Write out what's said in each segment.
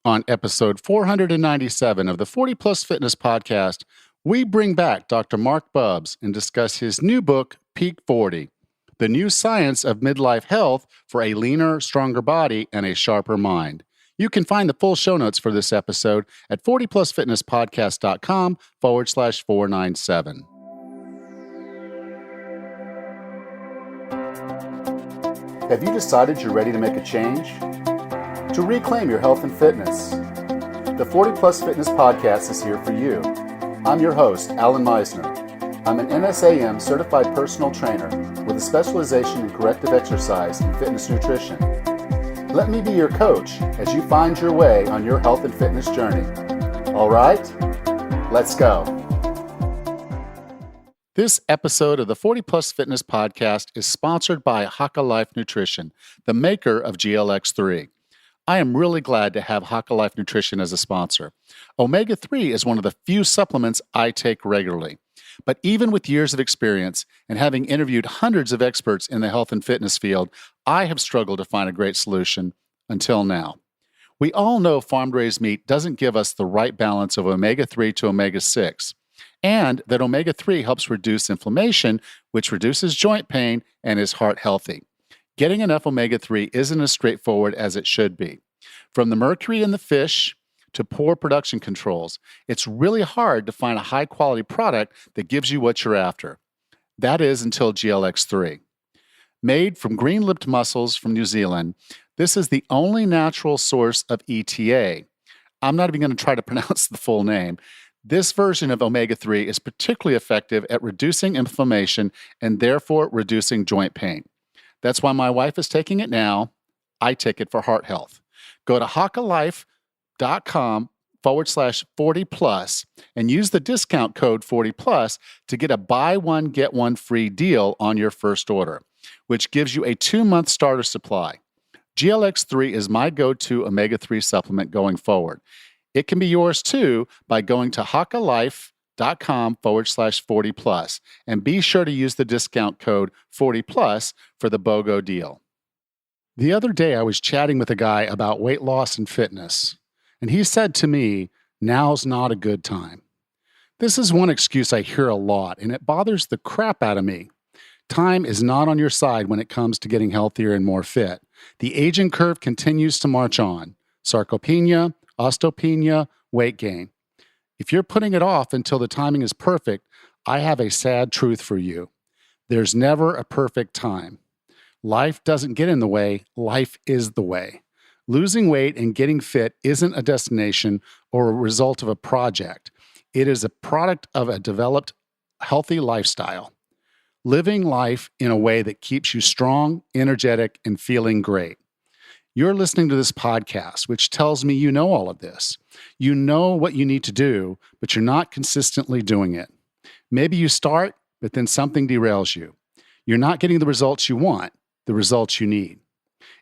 On episode 497 of the 40 Plus Fitness Podcast, we bring back Dr. Marc Bubbs and discuss his new book, Peak 40, The New Science of Midlife Health for a Leaner, Stronger Body and a Sharper Mind. You can find the full show notes for this episode at 40plusfitnesspodcast.com/497. Have you decided you're ready to make a change? To reclaim your health and fitness? The 40 Plus Fitness Podcast is here for you. I'm your host, Alan Meisner. I'm an NSAM certified personal trainer with a specialization in corrective exercise and fitness nutrition. Let me be your coach as you find your way on your health and fitness journey. All right, let's go. This episode of the 40 Plus Fitness Podcast is sponsored by Haka Life Nutrition, the maker of GLX-3. I am really glad to have Haka Life Nutrition as a sponsor. Omega-3 is one of the few supplements I take regularly. But even with years of experience and having interviewed hundreds of experts in the health and fitness field, I have struggled to find a great solution until now. We all know farm-raised meat doesn't give us the right balance of omega-3 to omega-6, and that omega-3 helps reduce inflammation, which reduces joint pain and is heart healthy. Getting enough omega-3 isn't as straightforward as it should be. From the mercury in the fish to poor production controls, it's really hard to find a high-quality product that gives you what you're after. That is until GLX-3. Made from green-lipped mussels from New Zealand, this is the only natural source of ETA. I'm not even going to try to pronounce the full name. This version of omega-3 is particularly effective at reducing inflammation and therefore reducing joint pain. That's why my wife is taking it now. I take it for heart health. Go to hakalife.com/40plus and use the discount code 40plus to get a buy one, get one free deal on your first order, which gives you a 2-month starter supply. GLX-3 is my go-to omega-3 supplement going forward. It can be yours too by going to hakalife.com/40plus and be sure to use the discount code 40plus for the BOGO deal. The other day I was chatting with a guy about weight loss and fitness, and he said to me, "Now's not a good time." This is one excuse I hear a lot, and it bothers the crap out of me. Time is not on your side when it comes to getting healthier and more fit. The aging curve continues to march on. Sarcopenia, osteopenia, weight gain. If you're putting it off until the timing is perfect, I have a sad truth for you. There's never a perfect time. Life doesn't get in the way, life is the way. Losing weight and getting fit isn't a destination or a result of a project. It is a product of a developed, healthy lifestyle. Living life in a way that keeps you strong, energetic, and feeling great. You're listening to this podcast, which tells me you know all of this. You know what you need to do, but you're not consistently doing it. Maybe you start, but then something derails you. You're not getting the results you want, the results you need.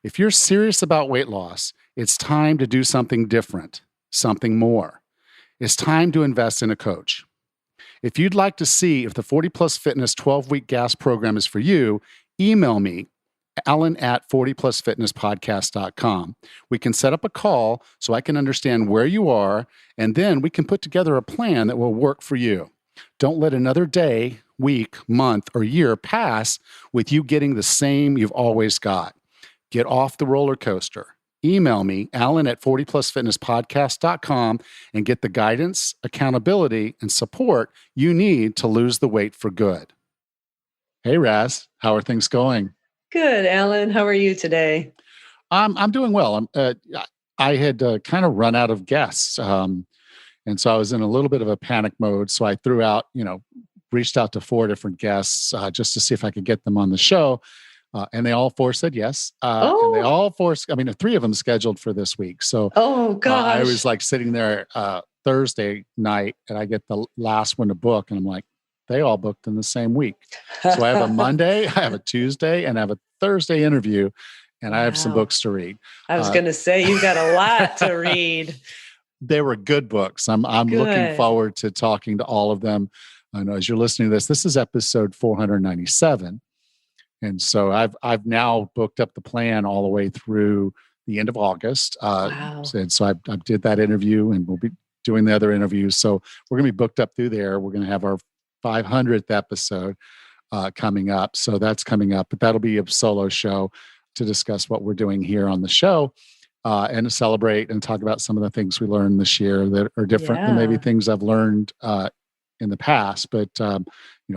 If you're serious about weight loss, it's time to do something different, something more. It's time to invest in a coach. If you'd like to see if the 40 Plus Fitness 12-week gas program is for you, email me, alan@40plusfitnesspodcast.com. We can set up a call so I can understand where you are, and then we can put together a plan that will work for you. Don't let another day, week, month, or year pass with you getting the same you've always got. Get off the roller coaster. Email me, alan@40plusfitnesspodcast.com, and get the guidance, accountability, and support you need to lose the weight for good. Hey, Raz, how are things going? Good, Alan. How are you today? I'm doing well. I had kind of run out of guests, and so I was in a little bit of a panic mode. So I threw out, reached out to 4 different guests just to see if I could get them on the show, and they all 4 said yes. And they all 4, 3 of them scheduled for this week. So gosh, I was like sitting there Thursday night, and I get the last one to book, and I'm like, they all booked in the same week. So I have a Monday, I have a Tuesday, and I have a Thursday interview, and I have some books to read. I was going to say, you've got a lot to read. They were good books. I'm looking forward to talking to all of them. I know as you're listening to this is episode 497. And so I've now booked up the plan all the way through the end of August. Wow. And so I did that interview, and we'll be doing the other interviews. So we're going to be booked up through there. We're going to have our 500th episode coming up. So that's coming up, but that'll be a solo show to discuss what we're doing here on the show. And to celebrate and talk about some of the things we learned this year that are different than maybe Yeah. things I've learned in the past. But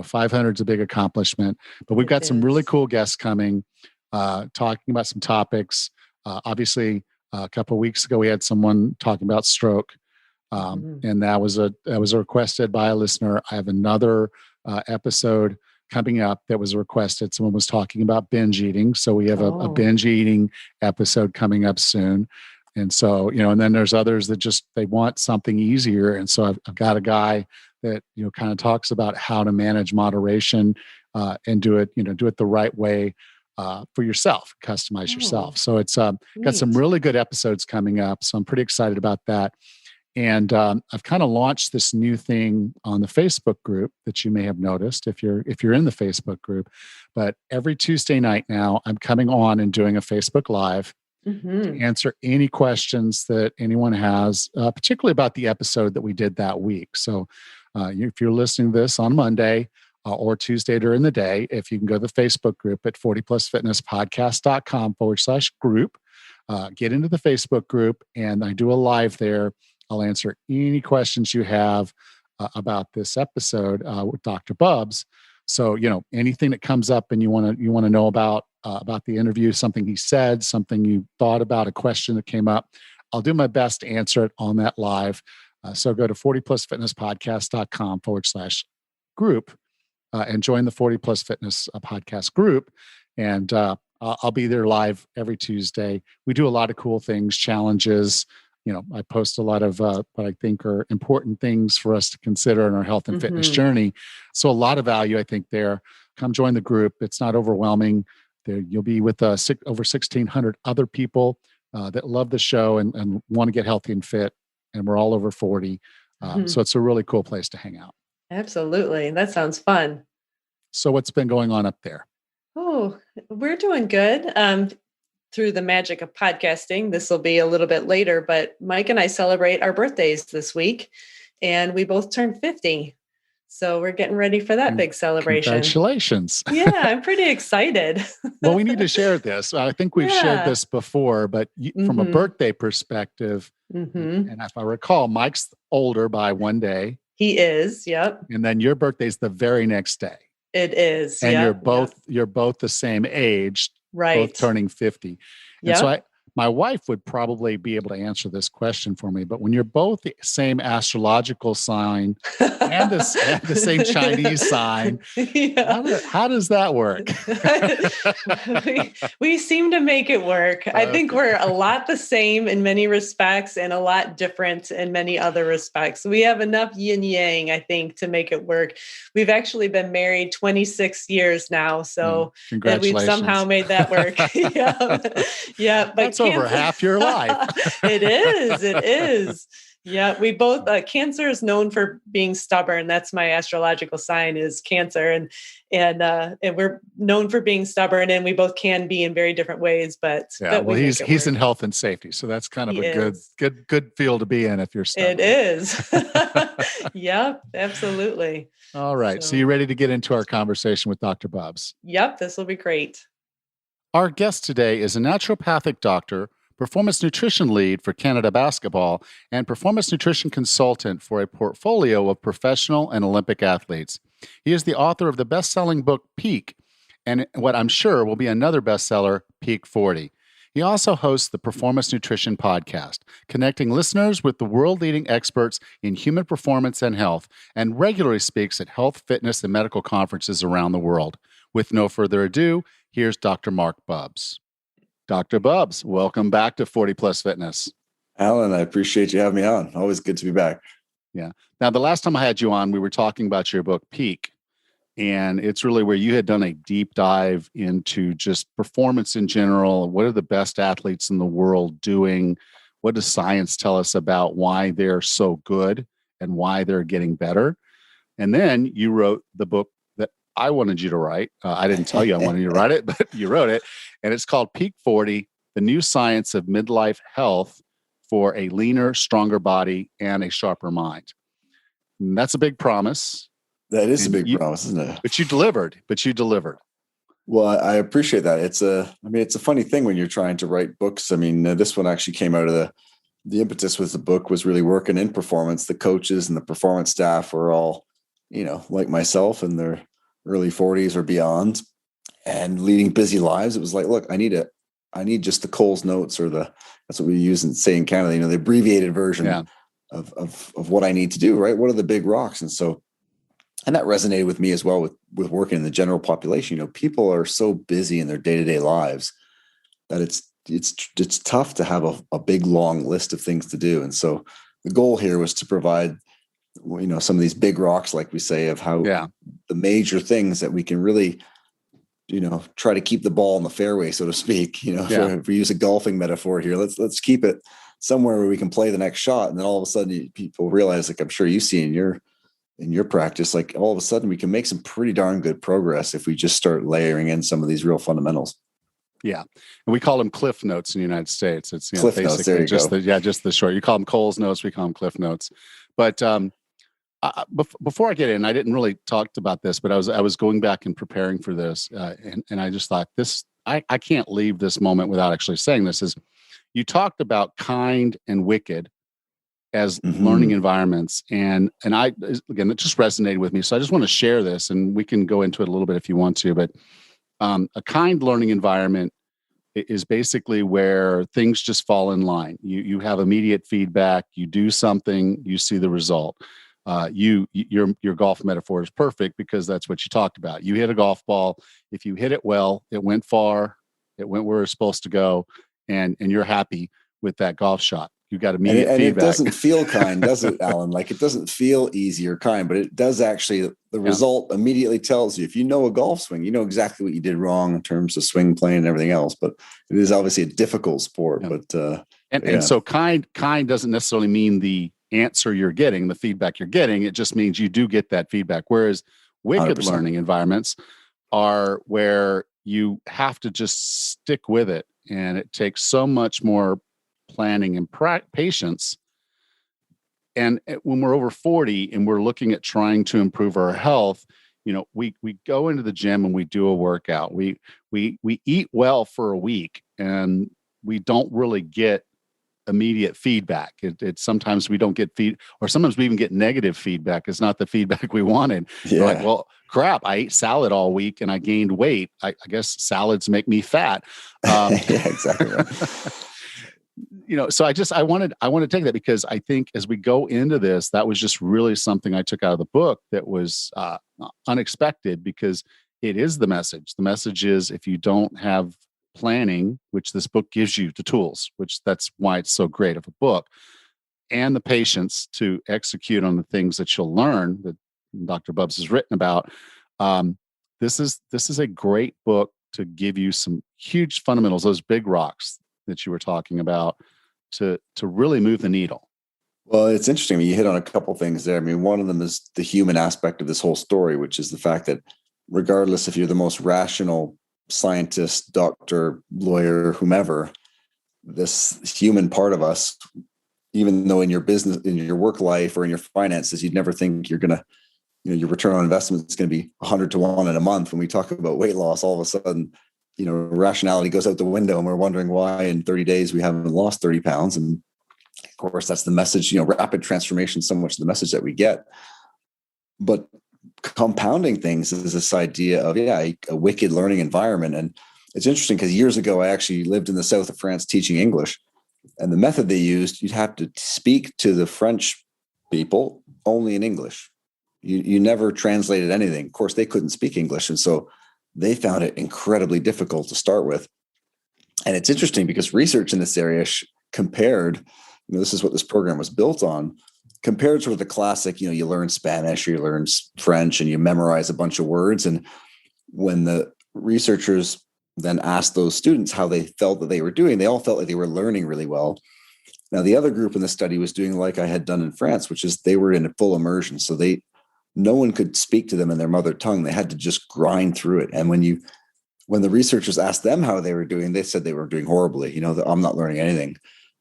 500 is a big accomplishment. But we've It got some really is. cool guests coming, talking about some topics. Obviously, a couple of weeks ago, we had someone talking about stroke, Mhm. and that was requested by a listener. I have another episode coming up that was requested. Someone was talking about binge eating. So we have a Oh, binge eating episode coming up soon. And so, and then there's others that they want something easier. And so I've got a guy that, kind of talks about how to manage moderation and do it the right way for yourself, customize oh, yourself. So it's got some neat. really good episodes coming up. So I'm pretty excited about that. And I've kind of launched this new thing on the Facebook group that you may have noticed if you're in the Facebook group. But every Tuesday night now, I'm coming on and doing a Facebook Live to Hmm. answer any questions that anyone has, particularly about the episode that we did that week. So if you're listening to this on Monday or Tuesday during the day, if you can go to the Facebook group at 40plusfitnesspodcast.com/group, get into the Facebook group, and I do a live there. I'll answer any questions you have about this episode with Dr. Bubbs. So, anything that comes up and you want to know about the interview, something he said, something you thought about, a question that came up, I'll do my best to answer it on that live. So go to 40plusfitnesspodcast.com/group and join the 40 Plus Fitness podcast group. And I'll be there live every Tuesday. We do a lot of cool things, challenges. I post a lot of what I think are important things for us to consider in our health and fitness Hmm. journey. So a lot of value, I think, there. Come join the group. It's not overwhelming. There, you'll be with over 1,600 other people that love the show and want to get healthy and fit. And we're all over 40. So it's a really cool place to hang out. Absolutely. That sounds fun. So what's been going on up there? Oh, we're doing good. Through the magic of podcasting, this will be a little bit later, but Mike and I celebrate our birthdays this week, and we both turned 50. So we're getting ready for that big celebration. Congratulations. Yeah, I'm pretty excited. Well, we need to share this. I think we've shared Yeah. this before, but from a Hmm. birthday perspective, Hmm. and if I recall, Mike's older by one day, He is. Yep. and then your birthday's the very next day. It is. And Yep. Yep. you're both the same age, both Right. turning 50. And so Yep. my wife would probably be able to answer this question for me, but when you're both the same astrological sign and the same Chinese sign, Yeah. how does that work? we seem to make it work. I think Okay. we're a lot the same in many respects and a lot different in many other respects. We have enough yin yang, I think, to make it work. We've actually been married 26 years now, so that we've Congratulations. somehow made that work. Yeah. Yeah. But That's over half your life. It is. It is. Yeah, we both Cancer is known for being stubborn. That's my astrological sign is Cancer, and we're known for being stubborn, and we both can be in very different ways. But Yeah, we well, make he's it in work. health and safety, so that's kind of He a is. good field to be in if you're It stubborn. is. Yep, absolutely. All right, so So, you ready to get into our conversation with Dr. Bubbs? yep, this will be great. Our guest today is a naturopathic doctor, performance nutrition lead for Canada Basketball, and performance nutrition consultant for a portfolio of professional and Olympic athletes. He is the author of the best-selling book Peak, and what I'm sure will be another bestseller, Peak 40. He also hosts the Performance Nutrition Podcast, connecting listeners with the world-leading experts in human performance and health, and regularly speaks at health, fitness, and medical conferences around the world. With no further ado, here's Dr. Marc Bubbs. Dr. Bubbs, welcome back to 40 Plus Fitness. Alan, I appreciate you having me on. Always good to be back. Yeah. Now, the last time I had you on, we were talking about your book, Peak. And it's really where you had done a deep dive into just performance in general. What are the best athletes in the world doing? What does science tell us about why they're so good and why they're getting better? And then you wrote the book that I wanted you to write. I didn't tell you I wanted you to write it, but you wrote it. And it's called Peak 40, the new science of midlife health for a leaner, stronger body and a sharper mind. And that's a big promise. That is a And big promise, isn't it? But you delivered. Well, I appreciate that. It's a funny thing when you're trying to write books. I mean, this one actually came out of the impetus with the book was really working in performance. The coaches and the performance staff were all, like myself in their early 40s or beyond and leading busy lives. It was like, look, I need just the Coles notes or that's what we use and say in Canada, the abbreviated version of what I need to do, right? What are the big rocks? And that resonated with me as well with working in the general population. People are so busy in their day-to-day lives that it's tough to have a big, long list of things to do. And so the goal here was to provide, some of these big rocks, like we say, of how the major things that we can really, try to keep the ball in the fairway, so to speak. If we use a golfing metaphor here, let's keep it somewhere where we can play the next shot. And then all of a sudden people realize, like I'm sure you see in your practice, like all of a sudden we can make some pretty darn good progress if we just start layering in some of these real fundamentals. Yeah. And we call them cliff notes in the United States. It's cliff notes, there you just go. Just the short. You call them Coles notes, we call them cliff notes. But before I get in, I didn't really talk about this, but I was going back and preparing for this, and I just thought I can't leave this moment without actually saying this. Is you talked about kind and wicked as learning environments, and I again, it just resonated with me. So I just want to share this, and we can go into it a little bit if you want to. But a kind learning environment is basically where things just fall in line. You have immediate feedback. You do something, you see the result. Your golf metaphor is perfect because that's what you talked about. You hit a golf ball. If you hit it well, it went far. It went where it's supposed to go, and you're happy with that golf shot. You got immediate feedback. It doesn't feel kind, does it, Alan? Like it doesn't feel easy or kind, but it does actually. The result immediately tells you. If you know a golf swing, you know exactly what you did wrong in terms of swing plane and everything else. But it is obviously a difficult sport. Yeah. And so kind doesn't necessarily mean the answer you're getting, the feedback you're getting. It just means you do get that feedback. Whereas wicked 100%. Learning environments are where you have to just stick with it, and it takes so much more planning and patience. And when we're over 40 and we're looking at trying to improve our health, we go into the gym and we do a workout. We eat well for a week, and we don't really get immediate feedback. It's sometimes we don't get or sometimes we even get negative feedback. It's not the feedback we wanted. Yeah. We're like, well, crap, I ate salad all week and I gained weight. I guess salads make me fat. Yeah, exactly right. So I wanted to take that because I think as we go into this, that was just really something I took out of the book that was unexpected, because it is the message. The message is, if you don't have planning, which this book gives you the tools, which that's why it's so great of a book, and the patience to execute on the things that you'll learn that Dr. Bubbs has written about. This is a great book to give you some huge fundamentals, those big rocks that you were talking about, to really move the needle. Well, it's interesting. I mean, you hit on a couple things there. I mean, one of them is the human aspect of this whole story, which is the fact that regardless if you're the most rational scientist, doctor, lawyer, whomever, this human part of us, even though in your business, in your work life or in your finances, you'd never think you're going to, your return on investment is going to be 100 to 1 in a month. When we talk about weight loss, all of a sudden, rationality goes out the window and we're wondering why in 30 days we haven't lost 30 pounds. And of course, that's the message, rapid transformation, so much the message that we get. But compounding things is this idea of, a wicked learning environment. And it's interesting because years ago, I actually lived in the south of France teaching English. And the method they used, you'd have to speak to the French people only in English. You never translated anything. Of course, they couldn't speak English. And so they found it incredibly difficult to start with. And it's interesting because research in this area compared, this is what this program was built on, compared to the classic, you learn Spanish or you learn French and you memorize a bunch of words. And when the researchers then asked those students how they felt that they were doing, they all felt like they were learning really well. Now, the other group in the study was doing like I had done in France, which is they were in a full immersion. So no one could speak to them in their mother tongue. They had to just grind through it. And when you when the researchers asked them how they were doing, they said they were doing horribly. I'm not learning anything.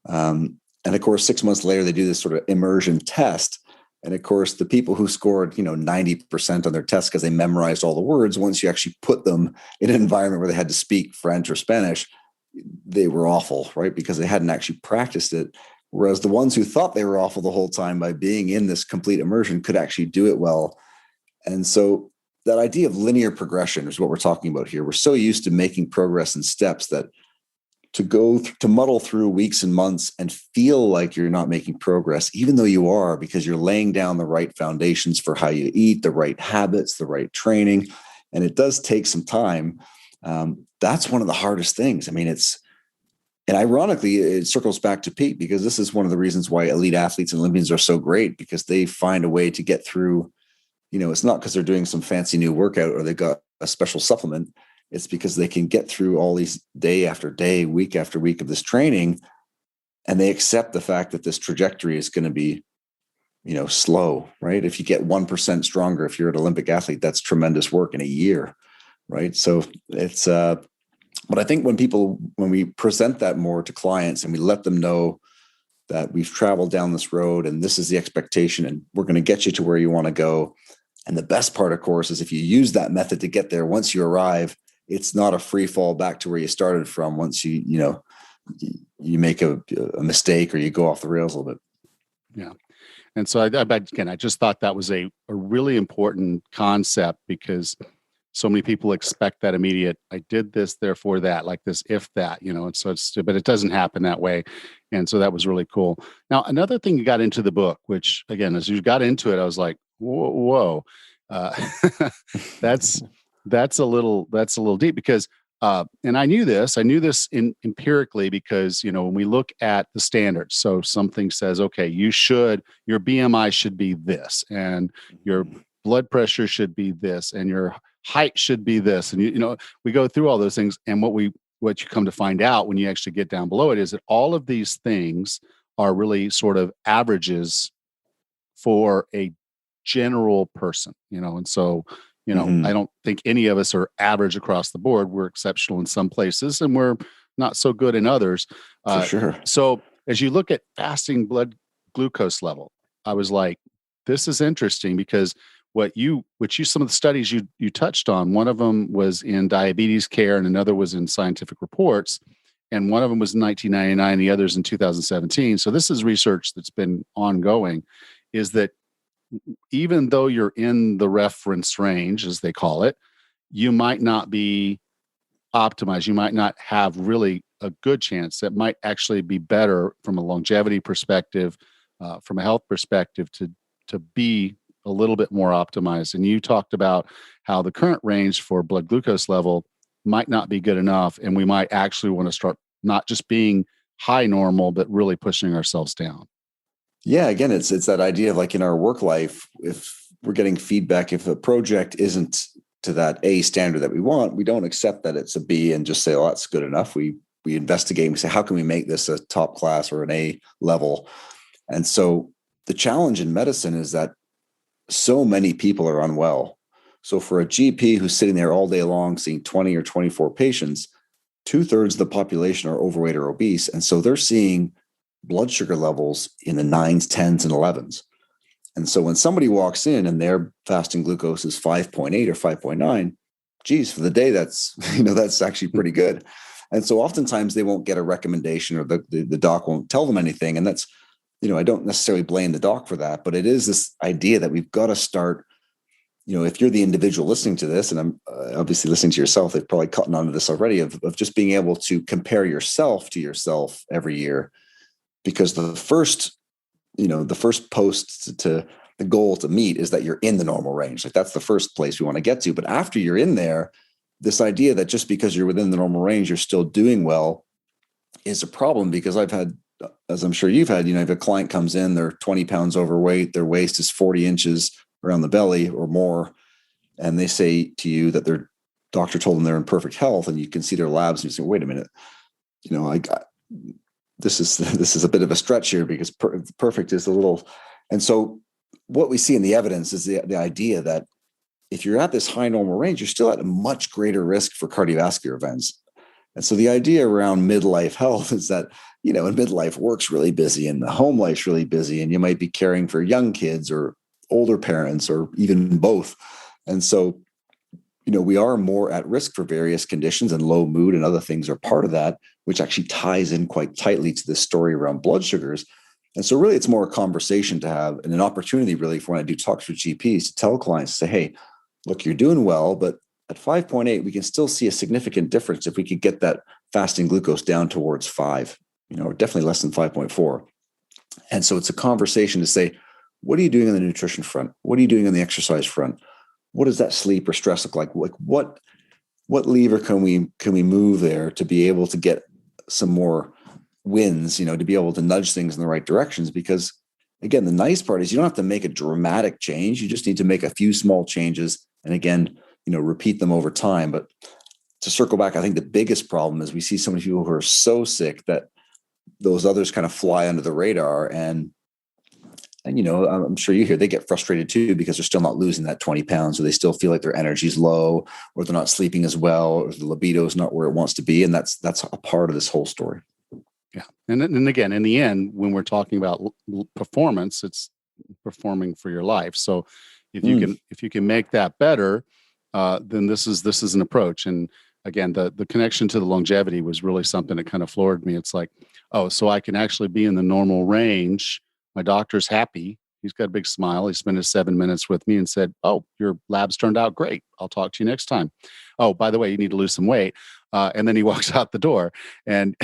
And of course, 6 months later, they do this sort of immersion test. And of course, the people who scored, 90% on their test because they memorized all the words, once you actually put them in an environment where they had to speak French or Spanish, they were awful, right? Because they hadn't actually practiced it. Whereas the ones who thought they were awful the whole time by being in this complete immersion could actually do it well. And so that idea of linear progression is what we're talking about here. We're so used to making progress in steps that to muddle through weeks and months and feel like you're not making progress, even though you are, because you're laying down the right foundations for how you eat, the right habits, the right training. And it does take some time. That's one of the hardest things. I mean, and ironically, it circles back to Pete, because this is one of the reasons why elite athletes and Olympians are so great, because they find a way to get through. It's not because they're doing some fancy new workout or they got a special supplement. It's because they can get through all these day after day, week after week of this training, and they accept the fact that this trajectory is going to be, slow, right? If you get 1% stronger, if you're an Olympic athlete, that's tremendous work in a year, right? So it's, but I think when we present that more to clients and we let them know that we've traveled down this road and this is the expectation and we're going to get you to where you want to go. And the best part, of course, is if you use that method to get there, once you arrive, it's not a free fall back to where you started from once you make a mistake or you go off the rails a little bit. Yeah. And so I just thought that was a really important concept, because so many people expect that immediate, I did this, therefore that, like this, if that, and so but it doesn't happen that way. And so that was really cool. Now, another thing you got into the book, which again, as you got into it, I was like, whoa. That's a little deep, because and I knew this empirically, because when we look at the standards, so something says, okay, your BMI should be this, and your blood pressure should be this, and your height should be this, and we go through all those things, and what you come to find out when you actually get down below it is that all of these things are really sort of averages for a general person, and so I don't think any of us are average across the board. We're exceptional in some places and we're not so good in others. For sure. So as you look at fasting blood glucose level, I was like, this is interesting, because some of the studies you touched on, one of them was in diabetes care and another was in scientific reports. And one of them was in 1999, the other's in 2017. So this is research that's been ongoing, is that even though you're in the reference range, as they call it, you might not be optimized. You might not have really a good chance. That might actually be better from a longevity perspective, from a health perspective, to be a little bit more optimized. And you talked about how the current range for blood glucose level might not be good enough, and we might actually want to start not just being high normal, but really pushing ourselves down. Yeah, again, it's that idea of, like, in our work life, if we're getting feedback, if a project isn't to that A standard that we want, we don't accept that it's a B and just say, oh, that's good enough. We investigate and we say, how can we make this a top class or an A level? And so the challenge in medicine is that so many people are unwell. So for a GP who's sitting there all day long seeing 20 or 24 patients, 2/3 of the population are overweight or obese. And so they're seeing blood sugar levels in the 9s, 10s, and 11s. And so when somebody walks in and their fasting glucose is 5.8 or 5.9, geez, for the day, that's actually pretty good. And so oftentimes they won't get a recommendation, or the doc won't tell them anything. And that's, I don't necessarily blame the doc for that, but it is this idea that we've got to start, if you're the individual listening to this, and I'm obviously listening to yourself, they've probably caught on to this already, of just being able to compare yourself to yourself every year. Because the first post to the goal to meet is that you're in the normal range. Like, that's the first place we want to get to. But after you're in there, this idea that just because you're within the normal range, you're still doing well, is a problem. Because I've had, as I'm sure you've had, if a client comes in, they're 20 pounds overweight, their waist is 40 inches around the belly or more, and they say to you that their doctor told them they're in perfect health, and you can see their labs and you say, wait a minute, this is a bit of a stretch here, because perfect is a little. And so what we see in the evidence is the idea that if you're at this high normal range, you're still at a much greater risk for cardiovascular events. And so the idea around midlife health is that, in midlife, work's really busy and the home life's really busy, and you might be caring for young kids or older parents or even both. And so, we are more at risk for various conditions, and low mood and other things are part of that, which actually ties in quite tightly to this story around blood sugars. And so really it's more a conversation to have, and an opportunity really for when I do talks with GPs to tell clients, say, hey, look, you're doing well, but at 5.8, we can still see a significant difference if we could get that fasting glucose down towards 5, or definitely less than 5.4. And so it's a conversation to say, what are you doing on the nutrition front? What are you doing on the exercise front? What does that sleep or stress look like? Like what lever can we move there to be able to get some more wins, to be able to nudge things in the right directions? Because again, the nice part is you don't have to make a dramatic change. You just need to make a few small changes. And again, repeat them over time. But to circle back, I think the biggest problem is we see so many people who are so sick that those others kind of fly under the radar. And I'm sure you hear they get frustrated too, because they're still not losing that 20 pounds, or they still feel like their energy is low, or they're not sleeping as well, or the libido is not where it wants to be. And that's a part of this whole story. Yeah. And again, in the end, when we're talking about performance, it's performing for your life. So if you can make that better, then this is an approach. And again, the connection to the longevity was really something that kind of floored me. It's like, oh, so I can actually be in the normal range. My doctor's happy. He's got a big smile. He spent his 7 minutes with me and said, oh, your labs turned out great. I'll talk to you next time. Oh, by the way, you need to lose some weight. And then he walks out the door. And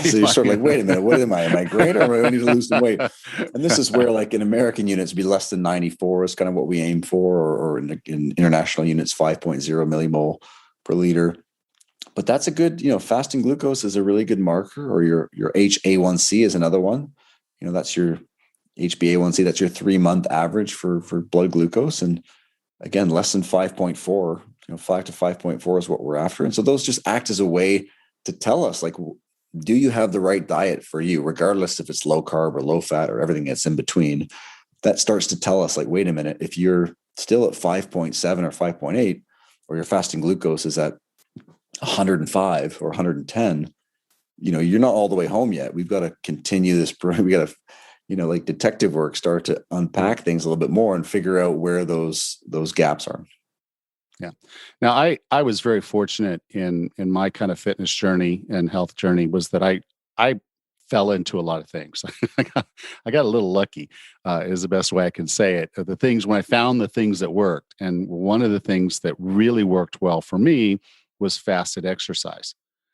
so you're sort of like, wait a minute, what am I? Am I great, or do I need to lose some weight? And this is where, like, in American units, be less than 94 is kind of what we aim for, or in international units, 5.0 millimole per liter. But that's a good, fasting glucose is a really good marker, or your HA1C is another one. That's your HbA1c, that's your 3-month average for blood glucose. And again, less than 5.4, 5 to 5.4 is what we're after. And so those just act as a way to tell us, like, do you have the right diet for you, regardless if it's low carb or low fat or everything that's in between. That starts to tell us, like, wait a minute, if you're still at 5.7 or 5.8, or your fasting glucose is at 105 or 110, you're not all the way home yet. We've got to continue this. We got to, like detective work, start to unpack things a little bit more and figure out where those gaps are. Yeah. Now, I was very fortunate in my kind of fitness journey and health journey, was that I fell into a lot of things. I got a little lucky, is the best way I can say it. When I found the things that worked, and one of the things that really worked well for me was fasted exercise.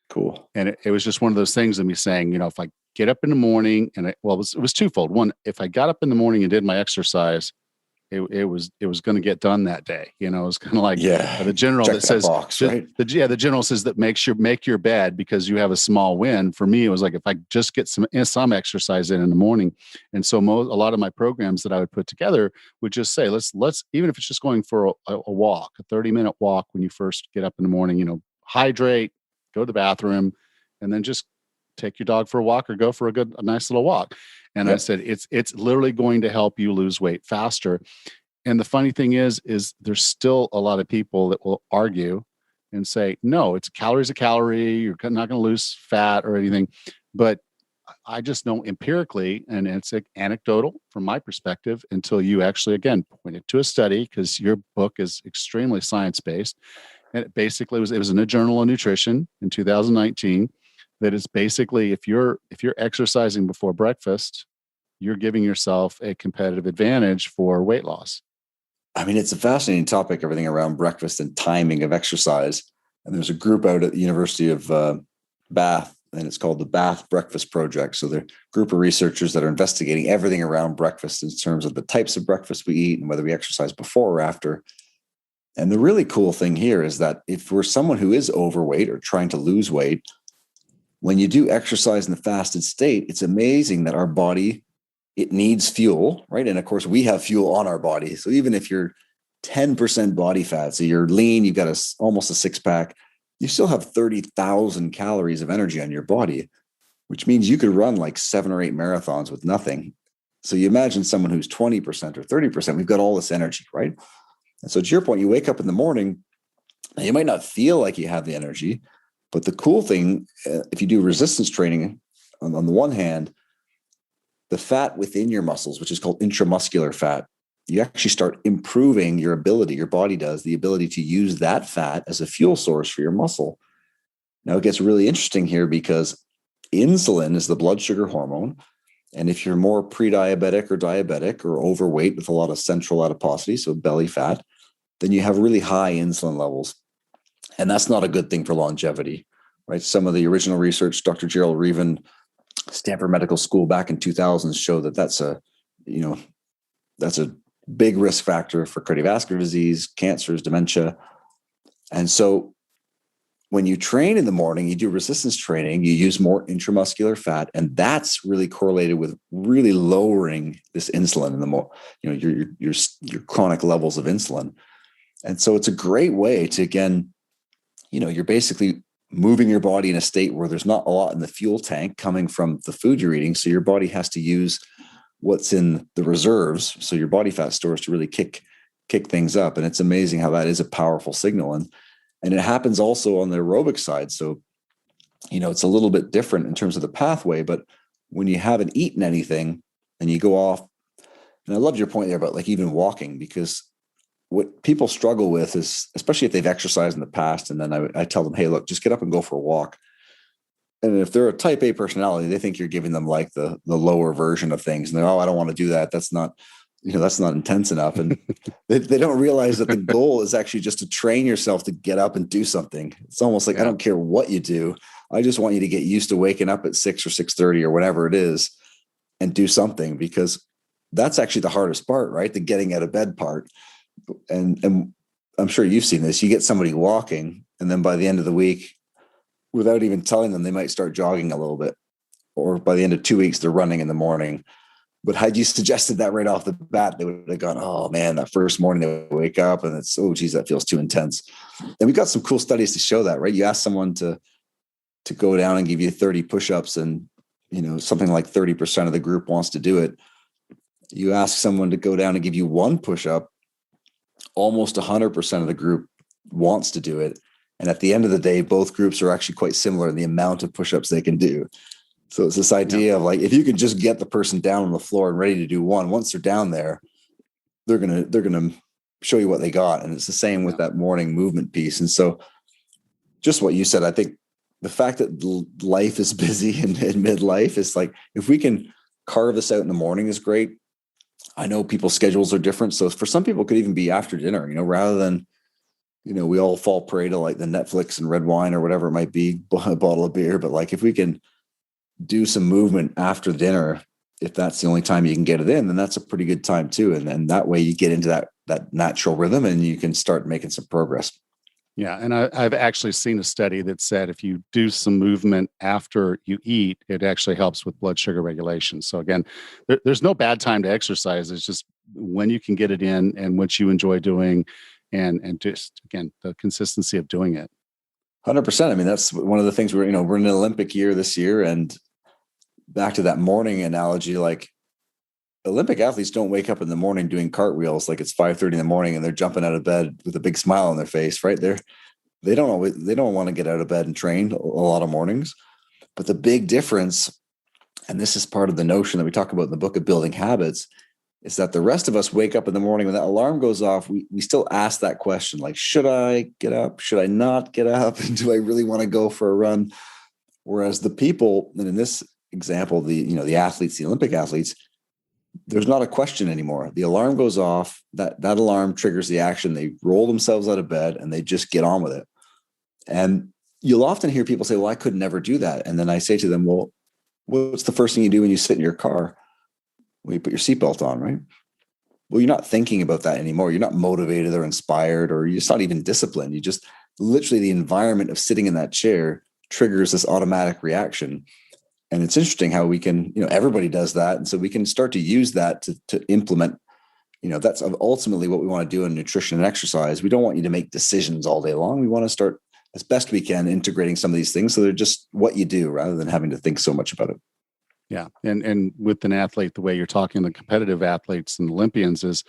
Cool. And it was just one of those things of me saying, if I get up in the morning, and it was twofold. One, if I got up in the morning and did my exercise, it was going to get done that day. It was kind of like the general that says, box, right? the general says that make your bed because you have a small win. For me, it was like, if I just get some exercise in the morning. And so a lot of my programs that I would put together would just say, let's even if it's just going for a walk, a 30-minute walk when you first get up in the morning, hydrate, go to the bathroom, and then just take your dog for a walk or go for a nice little walk. And I said, it's literally going to help you lose weight faster. And the funny thing is there's still a lot of people that will argue and say, no, it's a calorie. You're not going to lose fat or anything. But I just know empirically, and it's anecdotal from my perspective, until you actually, again, pointed to a study, because your book is extremely science-based. And it basically it was in a journal of nutrition in 2019. That is basically, if you're exercising before breakfast, you're giving yourself a competitive advantage for weight loss. I mean, it's a fascinating topic, everything around breakfast and timing of exercise. And there's a group out at the University of Bath, and it's called the Bath Breakfast Project. So they're a group of researchers that are investigating everything around breakfast in terms of the types of breakfast we eat and whether we exercise before or after. And the really cool thing here is that if we're someone who is overweight or trying to lose weight, when you do exercise in the fasted state, it's amazing that our body, it needs fuel, right? And of course, we have fuel on our body. So even if you're 10% body fat, so you're lean, you've got almost a 6-pack, you still have 30,000 calories of energy on your body, which means you could run like 7 or 8 marathons with nothing. So you imagine someone who's 20% or 30%, we've got all this energy, right? And so to your point, you wake up in the morning and you might not feel like you have the energy, but the cool thing, if you do resistance training, on the one hand, the fat within your muscles, which is called intramuscular fat, you actually start improving your ability, your body does, the ability to use that fat as a fuel source for your muscle. Now it gets really interesting here because insulin is the blood sugar hormone. And if you're more pre-diabetic or diabetic or overweight with a lot of central adiposity, so belly fat, then you have really high insulin levels. And that's not a good thing for longevity, right? Some of the original research, Dr. Gerald Reaven, Stanford Medical School back in 2000 show that that's a big risk factor for cardiovascular disease, cancers, dementia. And so when you train in the morning, you do resistance training, you use more intramuscular fat, and that's really correlated with really lowering this insulin in the your chronic levels of insulin. And so it's a great way to, again, you're basically moving your body in a state where there's not a lot in the fuel tank coming from the food you're eating. So your body has to use what's in the reserves, so your body fat stores, to really kick things up. And it's amazing how that is a powerful signal. And it happens also on the aerobic side. So, it's a little bit different in terms of the pathway, but when you haven't eaten anything and you go off, and I loved your point there about like even walking, because what people struggle with is, especially if they've exercised in the past, and then I tell them, hey, look, just get up and go for a walk. And if they're a type A personality, they think you're giving them like the lower version of things. And they're, I don't want to do that. That's not intense enough. And they don't realize that the goal is actually just to train yourself to get up and do something. It's almost like, I don't care what you do. I just want you to get used to waking up at 6 or 6:30 or whatever it is and do something, because that's actually the hardest part, right? The getting out of bed part. And I'm sure you've seen this. You get somebody walking, and then by the end of the week, without even telling them, they might start jogging a little bit. Or by the end of 2 weeks, they're running in the morning. But had you suggested that right off the bat, they would have gone, oh man, that first morning they wake up and it's, oh geez, that feels too intense. And we've got some cool studies to show that, right? You ask someone to go down and give you 30 push-ups, and something like 30% of the group wants to do it. You ask someone to go down and give you one push-up, almost 100% of the group wants to do it. And at the end of the day, both groups are actually quite similar in the amount of push-ups they can do. So it's this idea of like, if you can just get the person down on the floor and ready to do one, once they're down there, they're gonna show you what they got. And it's the same with that morning movement piece. And so just what you said, I think the fact that life is busy in midlife is like, if we can carve this out in the morning is great. I know people's schedules are different. So for some people, it could even be after dinner, rather than, we all fall prey to like the Netflix and red wine or whatever it might be, a bottle of beer. But like, if we can do some movement after dinner, if that's the only time you can get it in, then that's a pretty good time too. And that way you get into that natural rhythm and you can start making some progress. Yeah. And I've actually seen a study that said if you do some movement after you eat, it actually helps with blood sugar regulation. So again, there's no bad time to exercise. It's just when you can get it in and what you enjoy doing, and just, again, the consistency of doing it. 100%. I mean, that's one of the things we're in an Olympic year this year. And back to that morning analogy, like Olympic athletes don't wake up in the morning doing cartwheels like it's 5:30 in the morning and they're jumping out of bed with a big smile on their face, right? They don't want to get out of bed and train a lot of mornings. But the big difference, and this is part of the notion that we talk about in the book of Building Habits, is that the rest of us wake up in the morning when that alarm goes off. We still ask that question, like, should I get up? Should I not get up? Do I really want to go for a run? Whereas the people, and in this example, the athletes, the Olympic athletes, there's not a question anymore. The alarm goes off. That alarm triggers the action. They roll themselves out of bed and they just get on with it. And you'll often hear people say, well, I could never do that. And then I say to them, well, what's the first thing you do when you sit in your car? Well, you put your seatbelt on, right? Well, you're not thinking about that anymore. You're not motivated or inspired, or you're not even disciplined. You just literally, the environment of sitting in that chair triggers this automatic reaction. And it's interesting how we can, everybody does that. And so we can start to use that to implement, that's ultimately what we want to do in nutrition and exercise. We don't want you to make decisions all day long. We want to start as best we can integrating some of these things so they're just what you do rather than having to think so much about it. Yeah. And with an athlete, the way you're talking, the competitive athletes and Olympians is,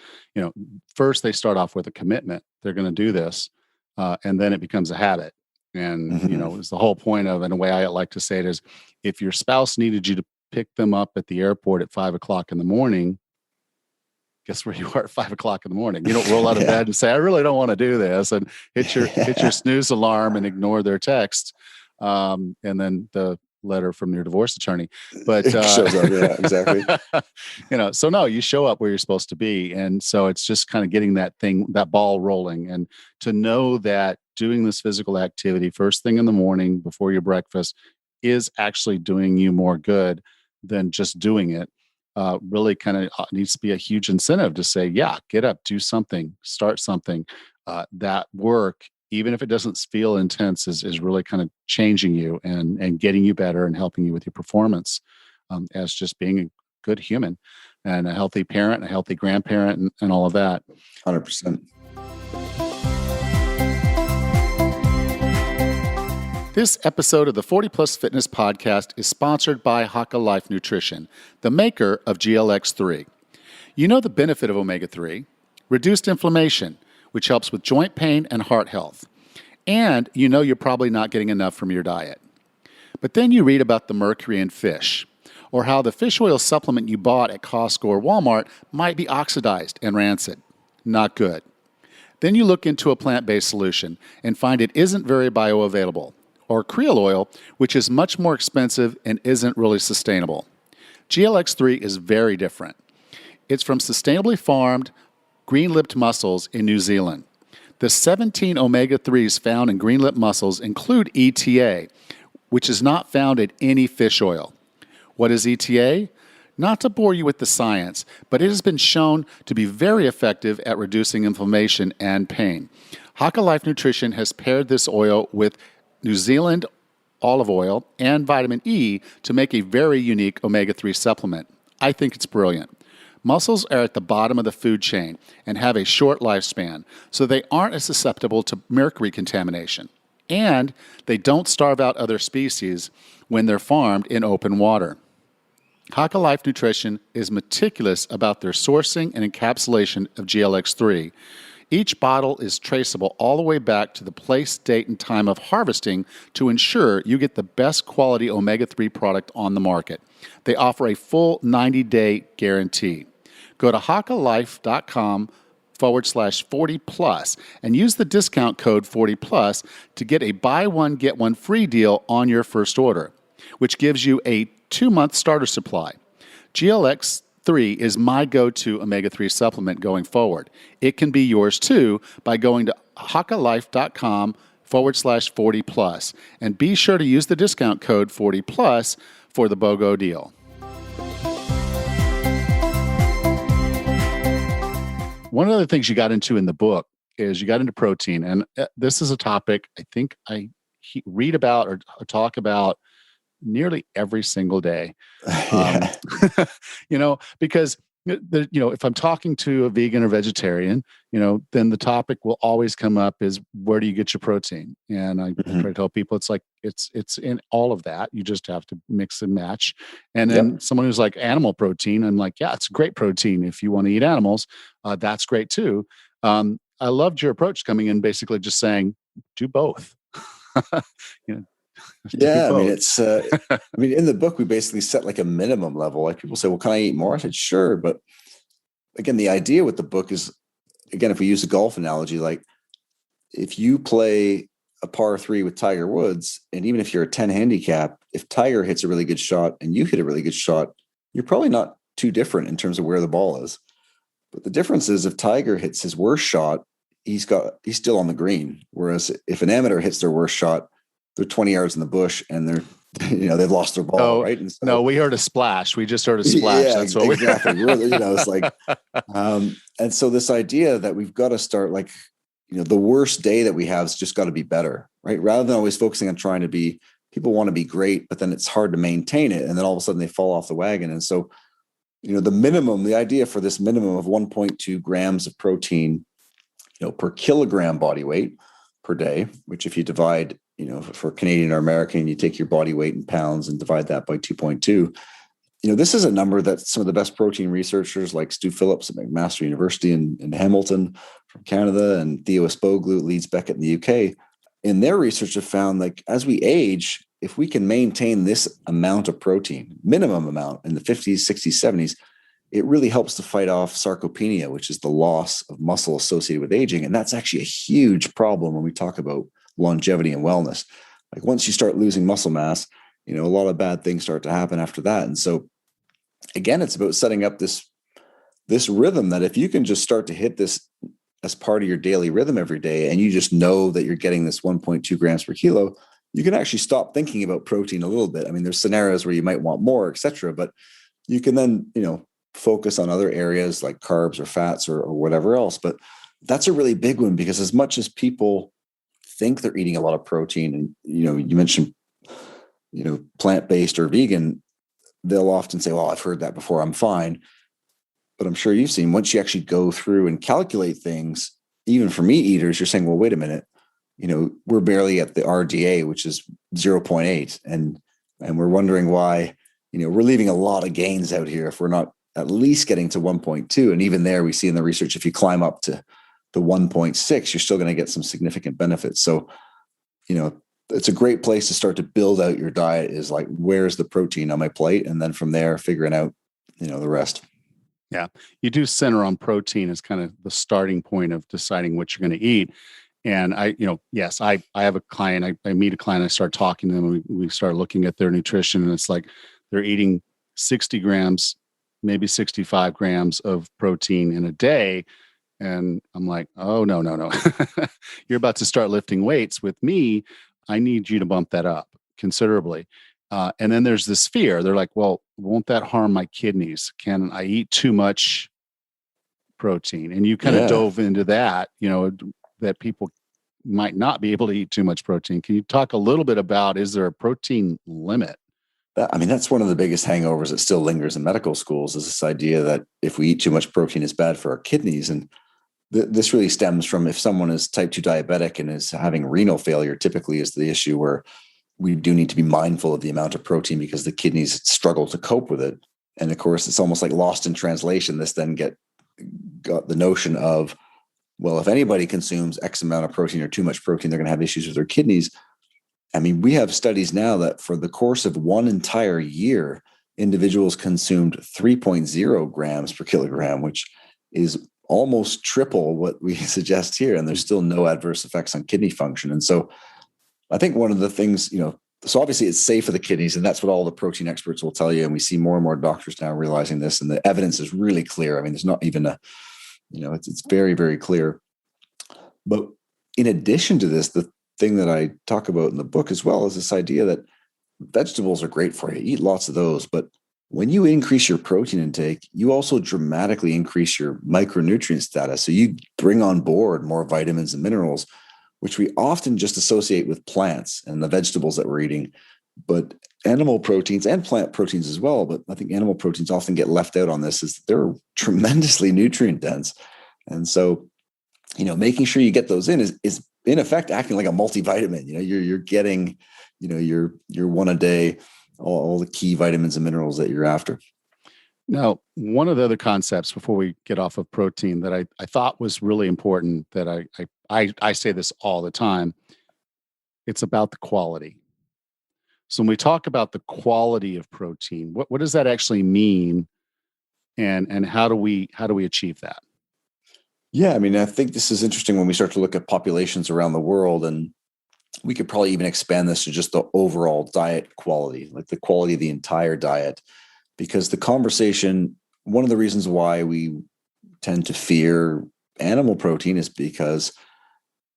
first they start off with a commitment. They're going to do this. And then it becomes a habit. And, Mhm. it's the whole point of, and the way I like to say it is, if your spouse needed you to pick them up at the airport at 5 o'clock in the morning, guess where you are at 5 o'clock in the morning? You don't roll out of Yeah. bed and say, I really don't want to do this, and hit your Yeah. snooze alarm and ignore their text. And then the letter from your divorce attorney. But It shows up. Yeah, exactly. so no, you show up where you're supposed to be. And so it's just kind of getting that ball rolling, and to know that doing this physical activity first thing in the morning before your breakfast is actually doing you more good than just doing it. Really kind of needs to be a huge incentive to say, yeah, get up, do something, start something. That work, even if it doesn't feel intense, is really kind of changing you and getting you better and helping you with your performance, as just being a good human and a healthy parent, a healthy grandparent, and all of that. 100%. This episode of the 40 Plus Fitness Podcast is sponsored by Haka Life Nutrition, the maker of GLX-3. You know the benefit of omega-3, reduced inflammation, which helps with joint pain and heart health. And you know you're probably not getting enough from your diet. But then you read about the mercury in fish, or how the fish oil supplement you bought at Costco or Walmart might be oxidized and rancid. Not good. Then you look into a plant-based solution and find it isn't very bioavailable, or krill oil, which is much more expensive and isn't really sustainable. GLX-3 is very different. It's from sustainably farmed, green-lipped mussels in New Zealand. The 17 omega-3s found in green-lipped mussels include ETA, which is not found in any fish oil. What is ETA? Not to bore you with the science, but it has been shown to be very effective at reducing inflammation and pain. Haka Life Nutrition has paired this oil with New Zealand olive oil and vitamin E to make a very unique omega-3 supplement. I think it's brilliant. Mussels are at the bottom of the food chain and have a short lifespan, so they aren't as susceptible to mercury contamination. And they don't starve out other species when they're farmed in open water. Haka Life Nutrition is meticulous about their sourcing and encapsulation of GLX-3. Each bottle is traceable all the way back to the place, date, and time of harvesting to ensure you get the best quality omega-3 product on the market. They offer a full 90-day guarantee. Go to hakalife.com/40 plus and use the discount code 40 plus to get a buy one, get one free deal on your first order, which gives you a 2-month starter supply. GLX-3 is my go-to omega-3 supplement going forward. It can be yours too by going to hakalife.com/40 plus and be sure to use the discount code 40 plus for the BOGO deal. One of the things you got into in the book is you got into protein. And this is a topic I think I read about or talk about nearly every single day. Yeah. Because if I'm talking to a vegan or vegetarian, then the topic will always come up is where do you get your protein? And I try to tell people it's like it's in all of that. You just have to mix and match. And then someone who's like animal protein, I'm like, yeah, it's great protein. If you want to eat animals, that's great too. I loved your approach coming in, basically just saying, do both. Yeah, I mean, in the book, we basically set like a minimum level. Like people say, well, can I eat more? I said, sure. But again, the idea with the book is, again, if we use a golf analogy, like if you play a par 3 with Tiger Woods, and even if you're a 10 handicap, if Tiger hits a really good shot and you hit a really good shot, you're probably not too different in terms of where the ball is. But the difference is if Tiger hits his worst shot, he's still on the green. Whereas if an amateur hits their worst shot, they're 20 yards in the bush and they've lost their ball, right? And so, no, we heard a splash. We just heard a splash. Yeah, that's what exactly. It's like, and so this idea that we've got to start like, the worst day that we have has just got to be better, right? Rather than always focusing on trying to be, people want to be great, but then it's hard to maintain it. And then all of a sudden they fall off the wagon. And so, the idea for this minimum of 1.2 grams of protein, per kilogram body weight per day, which if you divide, for Canadian or American, you take your body weight in pounds and divide that by 2.2, This is a number that some of the best protein researchers like Stu Phillips at McMaster University in Hamilton from Canada and Theo Espoglu at Leeds Beckett in the UK, in their research have found like as we age, if we can maintain this amount of protein, minimum amount in the 50s, 60s, 70s, it really helps to fight off sarcopenia, which is the loss of muscle associated with aging. And that's actually a huge problem when we talk about longevity and wellness. Like once you start losing muscle mass, a lot of bad things start to happen after that. And so again, it's about setting up this rhythm that if you can just start to hit this as part of your daily rhythm every day, and you just know that you're getting this 1.2 grams per kilo, you can actually stop thinking about protein a little bit. I mean, there's scenarios where you might want more, et cetera, but you can then, focus on other areas like carbs or fats or whatever else. But that's a really big one, because as much as people think they're eating a lot of protein, and, you mentioned, plant-based or vegan, they'll often say, well, I've heard that before, I'm fine. But I'm sure you've seen, once you actually go through and calculate things, even for meat eaters, you're saying, well, wait a minute, we're barely at the RDA, which is 0.8. And we're wondering why, we're leaving a lot of gains out here if we're not at least getting to 1.2. And even there, we see in the research, if you climb up to the 1.6, you're still going to get some significant benefits. So, it's a great place to start to build out your diet, is like, where's the protein on my plate? And then from there, figuring out, the rest. Yeah. You do center on protein as kind of the starting point of deciding what you're going to eat. And I have a client, I meet a client, I start talking to them, and we start looking at their nutrition, and it's like they're eating 60 grams, maybe 65 grams of protein in a day. And I'm like, oh, no. You're about to start lifting weights with me. I need you to bump that up considerably. And then there's this fear. They're like, well, won't that harm my kidneys? Can I eat too much protein? And you kind of dove into that, that people might not be able to eat too much protein. Can you talk a little bit about, is there a protein limit? I mean, that's one of the biggest hangovers that still lingers in medical schools, is this idea that if we eat too much protein, it's bad for our kidneys. And this really stems from, if someone is type 2 diabetic and is having renal failure, typically is the issue where we do need to be mindful of the amount of protein, because the kidneys struggle to cope with it. And of course, it's almost like lost in translation. This then got the notion of, well, if anybody consumes X amount of protein or too much protein, they're going to have issues with their kidneys. I mean, we have studies now that for the course of one entire year, individuals consumed 3.0 grams per kilogram, which is almost triple what we suggest here. And there's still no adverse effects on kidney function. And so I think one of the things, so obviously it's safe for the kidneys, and that's what all the protein experts will tell you. And we see more and more doctors now realizing this, and the evidence is really clear. I mean, there's not even it's very, very clear. But in addition to this, the thing that I talk about in the book as well is this idea that vegetables are great for you. Eat lots of those. But when you increase your protein intake, you also dramatically increase your micronutrient status. So you bring on board more vitamins and minerals, which we often just associate with plants and the vegetables that we're eating. But animal proteins and plant proteins as well, but I think animal proteins often get left out on this, is they're tremendously nutrient dense. And so, making sure you get those in is in effect acting like a multivitamin. You're getting, your one a day, all the key vitamins and minerals that you're after. Now, one of the other concepts before we get off of protein that I thought was really important, that I say this all the time, it's about the quality. So when we talk about the quality of protein, what does that actually mean? And how do we achieve that? Yeah, I mean, I think this is interesting when we start to look at populations around the world, and we could probably even expand this to just the overall diet quality, like the quality of the entire diet. Because the conversation, one of the reasons why we tend to fear animal protein is because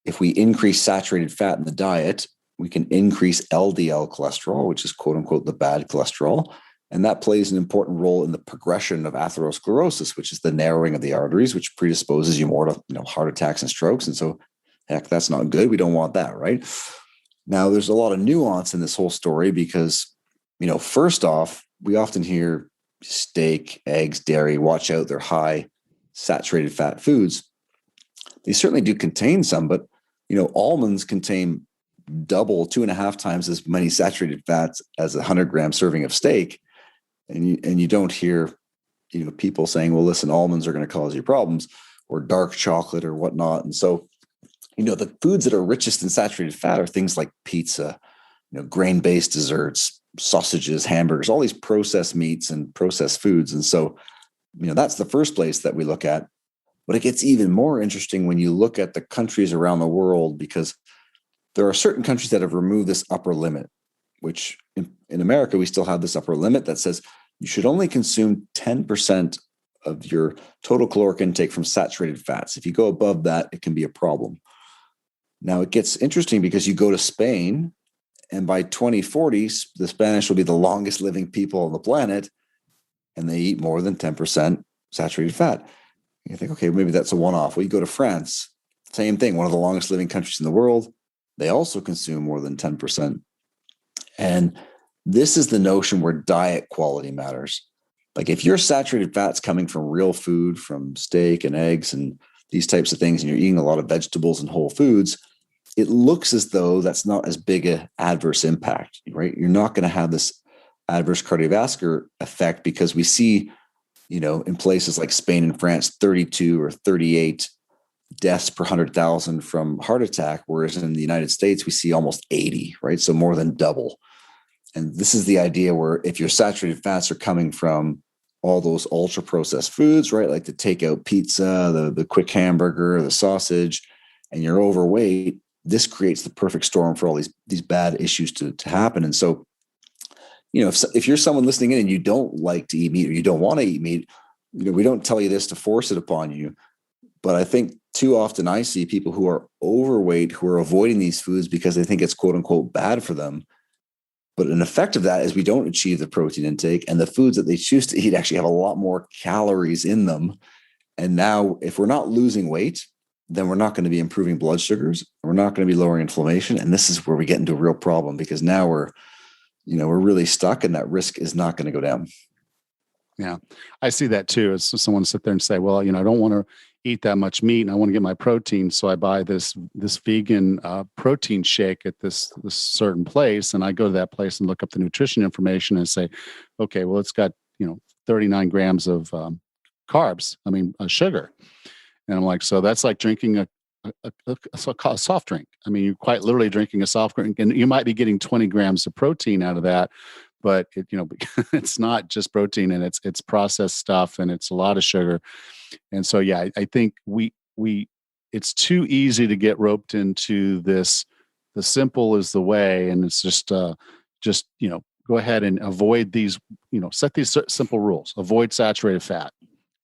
if we increase saturated fat in the diet, we can increase LDL cholesterol, which is quote unquote the bad cholesterol. And that plays an important role in the progression of atherosclerosis, which is the narrowing of the arteries, which predisposes you more to heart attacks and strokes. And so, heck, that's not good. We don't want that, right? Now, there's a lot of nuance in this whole story because, first off, we often hear steak, eggs, dairy, watch out, they're high saturated fat foods. They certainly do contain some, but, almonds contain double, 2.5 times as many saturated fats as a 100-gram serving of steak. and you don't hear, people saying, well, listen, almonds are going to cause you problems, or dark chocolate or whatnot. And so, the foods that are richest in saturated fat are things like pizza, grain-based desserts, sausages, hamburgers, all these processed meats and processed foods. And so, that's the first place that we look at. But it gets even more interesting when you look at the countries around the world, because there are certain countries that have removed this upper limit, which in America, we still have this upper limit that says you should only consume 10% of your total caloric intake from saturated fats. If you go above that, it can be a problem. Now, it gets interesting because you go to Spain, and by 2040, the Spanish will be the longest living people on the planet, and they eat more than 10% saturated fat. You think, okay, maybe that's a one-off. Well, you go to France, same thing, one of the longest living countries in the world. They also consume more than 10%. And this is the notion where diet quality matters. Like if your saturated fat's coming from real food, from steak and eggs and these types of things, and you're eating a lot of vegetables and whole foods, it looks as though that's not as big an adverse impact, right? You're not going to have this adverse cardiovascular effect, because we see, in places like Spain and France, 32 or 38 deaths per 100,000 from heart attack, whereas in the United States, we see almost 80, right? So more than double. And this is the idea where if your saturated fats are coming from all those ultra processed foods, right? Like the takeout pizza, the quick hamburger, the sausage, and you're overweight, this creates the perfect storm for all these bad issues to happen. And so, if you're someone listening in and you don't like to eat meat, or you don't want to eat meat, we don't tell you this to force it upon you. But I think too often I see people who are overweight who are avoiding these foods because they think it's quote unquote bad for them. But an effect of that is we don't achieve the protein intake, and the foods that they choose to eat actually have a lot more calories in them. And now if we're not losing weight, then we're not going to be improving blood sugars. We're not going to be lowering inflammation. And this is where we get into a real problem, because now we're really stuck, and that risk is not going to go down. Yeah, I see that too. It's just someone sit there and say, well, I don't want to eat that much meat and I want to get my protein. So I buy this vegan protein shake at this certain place. And I go to that place and look up the nutrition information and say, okay, well, it's got, 39 grams of carbs. Sugar. And I'm like, so that's like drinking a soft drink. You're quite literally drinking a soft drink, and you might be getting 20 grams of protein out of that, but it's not just protein, and it's processed stuff, and it's a lot of sugar. And so, yeah, I think it's too easy to get roped into this. The simple is the way, and it's just go ahead and avoid these. Set these simple rules. Avoid saturated fat.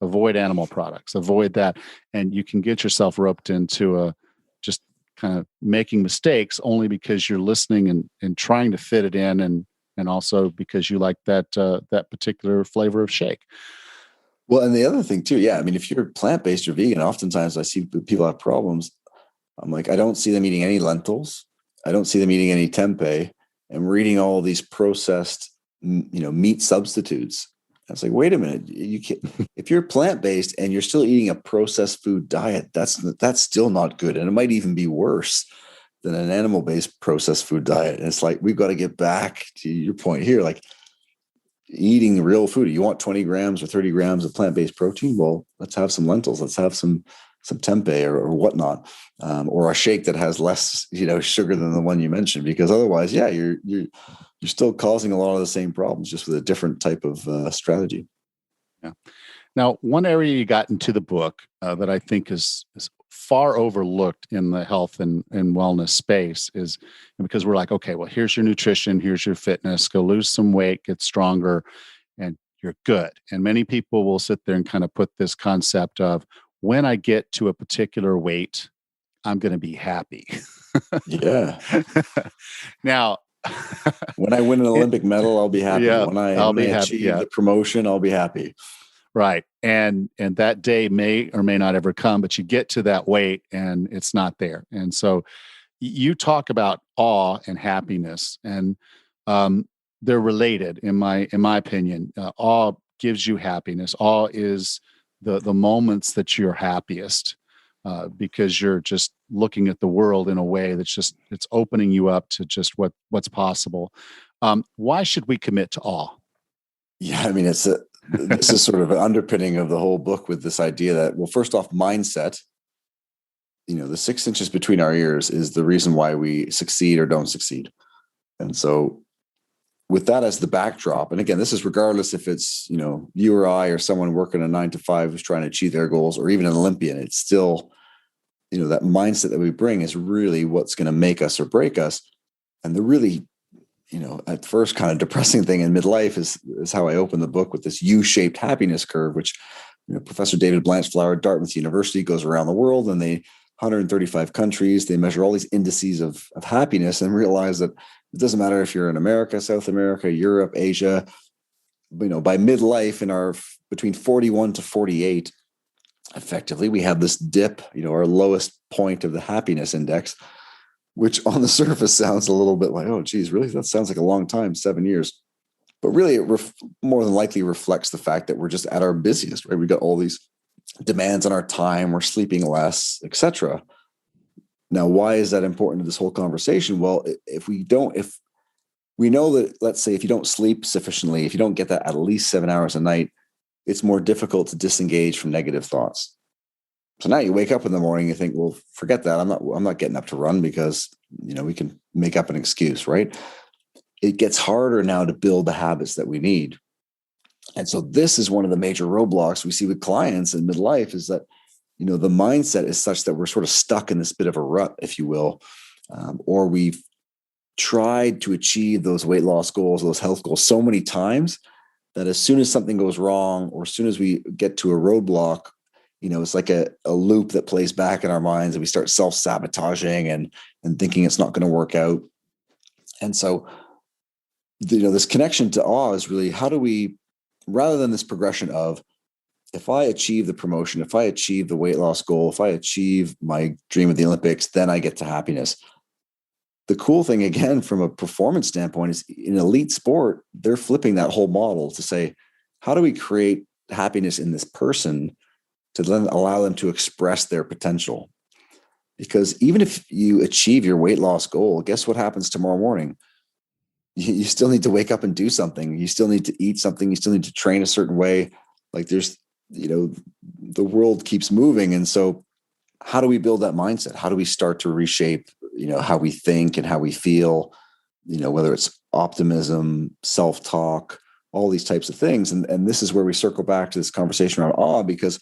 Avoid animal products, avoid that. And you can get yourself roped into just kind of making mistakes only because you're listening and trying to fit it in, and also because you like that particular flavor of shake. Well, and the other thing too, yeah, if you're plant-based or vegan, oftentimes I see people have problems. I'm like, I don't see them eating any lentils. I don't see them eating any tempeh. And we're eating all these processed, meat substitutes. I was like, wait a minute, you can't, if you're plant-based and you're still eating a processed food diet, that's still not good. And it might even be worse than an animal-based processed food diet. And it's like, we've got to get back to your point here, like eating real food. You want 20 grams or 30 grams of plant-based protein? Well, let's have some lentils. Let's have some tempeh or whatnot, or a shake that has less, sugar than the one you mentioned, because otherwise, yeah, you're still causing a lot of the same problems, just with a different type of strategy. Yeah. Now, one area you got into the book that I think is far overlooked in the health and wellness space is because we're like, okay, well, here's your nutrition, here's your fitness, go lose some weight, get stronger, and you're good. And many people will sit there and kind of put this concept of, when I get to a particular weight, I'm going to be happy. Yeah. Now, when I win an Olympic medal, I'll be happy. Yeah, when I achieve the promotion, I'll be happy. Right. And that day may or may not ever come, but you get to that weight and it's not there. And so you talk about awe and happiness, and they're related in my opinion. Awe gives you happiness. Awe is the moments that you're happiest, because you're just looking at the world in a way that's it's opening you up to just what's possible. Why should we commit to awe? Yeah, I mean, this is sort of an underpinning of the whole book with this idea that, well, first off, mindset, the 6 inches between our ears is the reason why we succeed or don't succeed. And so with that as the backdrop, and again, this is regardless if it's, you or I or someone working a 9 to 5 who's trying to achieve their goals, or even an Olympian, it's still, that mindset that we bring is really what's going to make us or break us. And the really, at first kind of depressing thing in midlife is how I open the book with this U-shaped happiness curve, which, Professor David Blanchflower, Dartmouth University, goes around the world, and 135 countries, they measure all these indices of happiness and realize that it doesn't matter if you're in America, South America, Europe, Asia, by midlife in our between 41 to 48, effectively, we have this dip, our lowest point of the happiness index, which on the surface sounds a little bit like, oh, geez, really? That sounds like a long time, 7 years. But really, it more than likely reflects the fact that we're just at our busiest, right? We've got all these demands on our time, we're sleeping less, etc. Now, why is that important to this whole conversation? Well, if we know that, let's say, if you don't sleep sufficiently, if you don't get that at least 7 hours a night, it's more difficult to disengage from negative thoughts. So now you wake up in the morning, you think, well, forget that. I'm not getting up to run because, we can make up an excuse, right? It gets harder now to build the habits that we need. And so this is one of the major roadblocks we see with clients in midlife, is that, the mindset is such that we're sort of stuck in this bit of a rut, if you will, or we've tried to achieve those weight loss goals, those health goals so many times that as soon as something goes wrong, or as soon as we get to a roadblock, it's like a loop that plays back in our minds, and we start self-sabotaging and thinking it's not going to work out. And so, this connection to awe is really, how do we, rather than this progression of, if I achieve the promotion, if I achieve the weight loss goal, if I achieve my dream of the Olympics, then I get to happiness. The cool thing, again, from a performance standpoint, is in elite sport, they're flipping that whole model to say, how do we create happiness in this person to then allow them to express their potential? Because even if you achieve your weight loss goal, guess what happens tomorrow morning? You still need to wake up and do something. You still need to eat something. You still need to train a certain way. Like there's, the world keeps moving. And so how do we build that mindset? How do we start to reshape, how we think and how we feel, whether it's optimism, self-talk, all these types of things. And this is where we circle back to this conversation around awe, because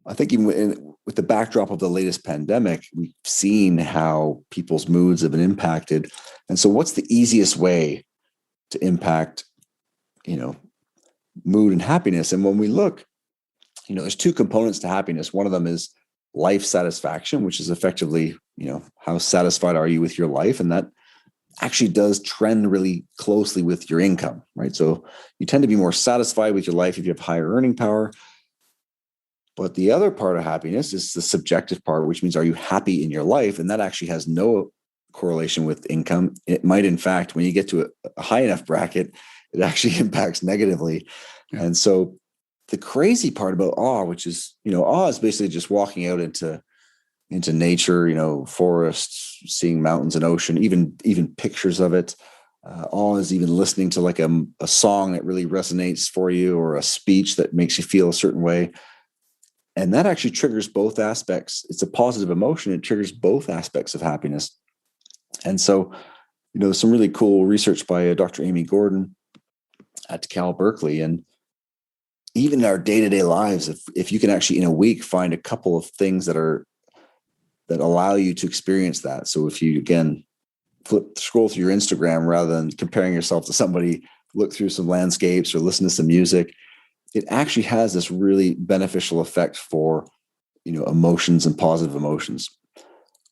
I think even with the backdrop of the latest pandemic, we've seen how people's moods have been impacted. And so what's the easiest way to impact, mood and happiness? And when we look, there's two components to happiness. One of them is life satisfaction, which is effectively, how satisfied are you with your life? And that actually does trend really closely with your income, right? So you tend to be more satisfied with your life if you have higher earning power. But the other part of happiness is the subjective part, which means, are you happy in your life? And that actually has no correlation with income. It might, in fact, when you get to a high enough bracket, it actually impacts negatively. Yeah. And so the crazy part about awe, which is, awe is basically just walking out into nature, forests, seeing mountains and ocean, even pictures of it. Awe is even listening to like a song that really resonates for you, or a speech that makes you feel a certain way. And that actually triggers both aspects. It's a positive emotion. It triggers both aspects of happiness. And so, there's some really cool research by Dr. Amy Gordon at Cal Berkeley. And even in our day-to-day lives, if you can actually in a week find a couple of things that allow you to experience that. So if you, again, scroll through your Instagram rather than comparing yourself to somebody, look through some landscapes or listen to some music, it actually has this really beneficial effect for, emotions and positive emotions,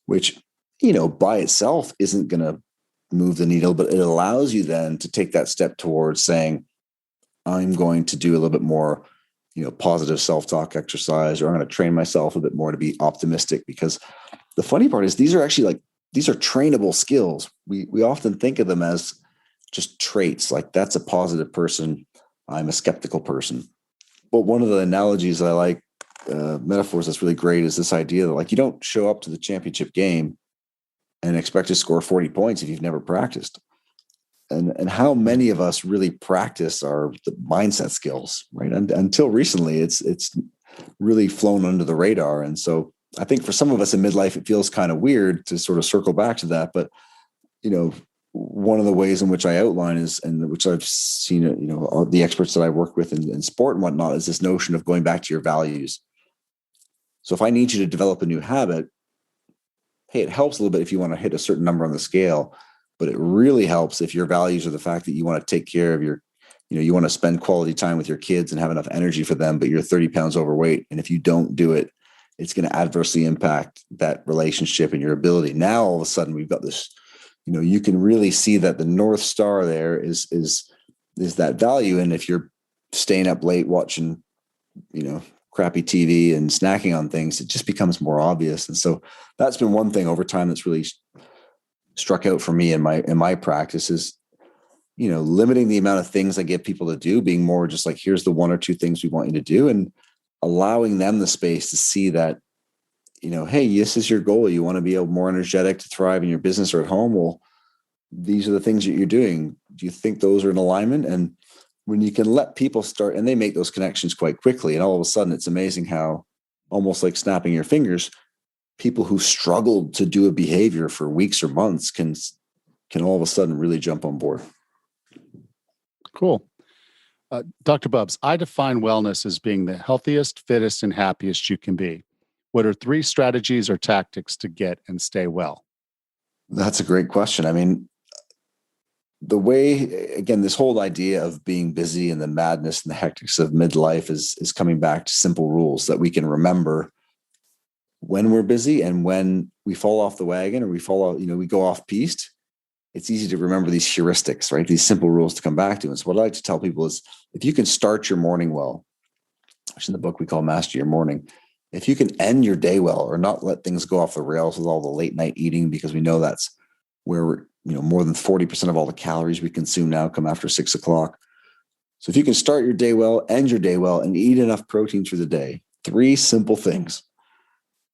which, by itself isn't going to move the needle, but it allows you then to take that step towards saying, I'm going to do a little bit more, positive self-talk exercise, or I'm going to train myself a bit more to be optimistic. Because the funny part is these are trainable skills. We often think of them as just traits, like that's a positive person, I'm a skeptical person. But one of the analogies I like, metaphors that's really great, is this idea that, like, you don't show up to the championship game and expect to score 40 points if you've never practiced. and how many of us really practice the mindset skills, right? And until recently, it's really flown under the radar. And so I think for some of us in midlife, it feels kind of weird to sort of circle back to that. But, one of the ways in which I outline and which I've seen, the experts that I work with in sport and whatnot, is this notion of going back to your values. So if I need you to develop a new habit, hey, it helps a little bit if you want to hit a certain number on the scale, but it really helps if your values are the fact that you want to take care of you want to spend quality time with your kids and have enough energy for them, but you're 30 pounds overweight. And if you don't do it, it's going to adversely impact that relationship and your ability. Now, all of a sudden, we've got this, you can really see that the North Star there is that value. And if you're staying up late watching, crappy TV and snacking on things, it just becomes more obvious. And so that's been one thing over time that's really struck out for me in my practice is, limiting the amount of things I get people to do, being more just like, here's the one or two things we want you to do, and allowing them the space to see that, hey, this is your goal. You want to be more energetic to thrive in your business or at home. Well, these are the things that you're doing. Do you think those are in alignment? And when you can let people start and they make those connections quite quickly, and all of a sudden it's amazing how, almost like snapping your fingers, people who struggled to do a behavior for weeks or months can all of a sudden really jump on board. Cool. Dr. Bubbs, I define wellness as being the healthiest, fittest, and happiest you can be. What are 3 strategies or tactics to get and stay well? That's a great question. I mean, the way, again, this whole idea of being busy and the madness and the hectics of midlife is coming back to simple rules that we can remember when we're busy, and when we fall off the wagon or we fall out, we go off piste. It's easy to remember these heuristics, right? These simple rules to come back to. And so what I like to tell people is, if you can start your morning well, which in the book we call Master Your Morning, if you can end your day well, or not let things go off the rails with all the late night eating, because we know that's where more than 40% of all the calories we consume now come after 6 o'clock. So if you can start your day well, end your day well, and eat enough protein through the day, 3 simple things,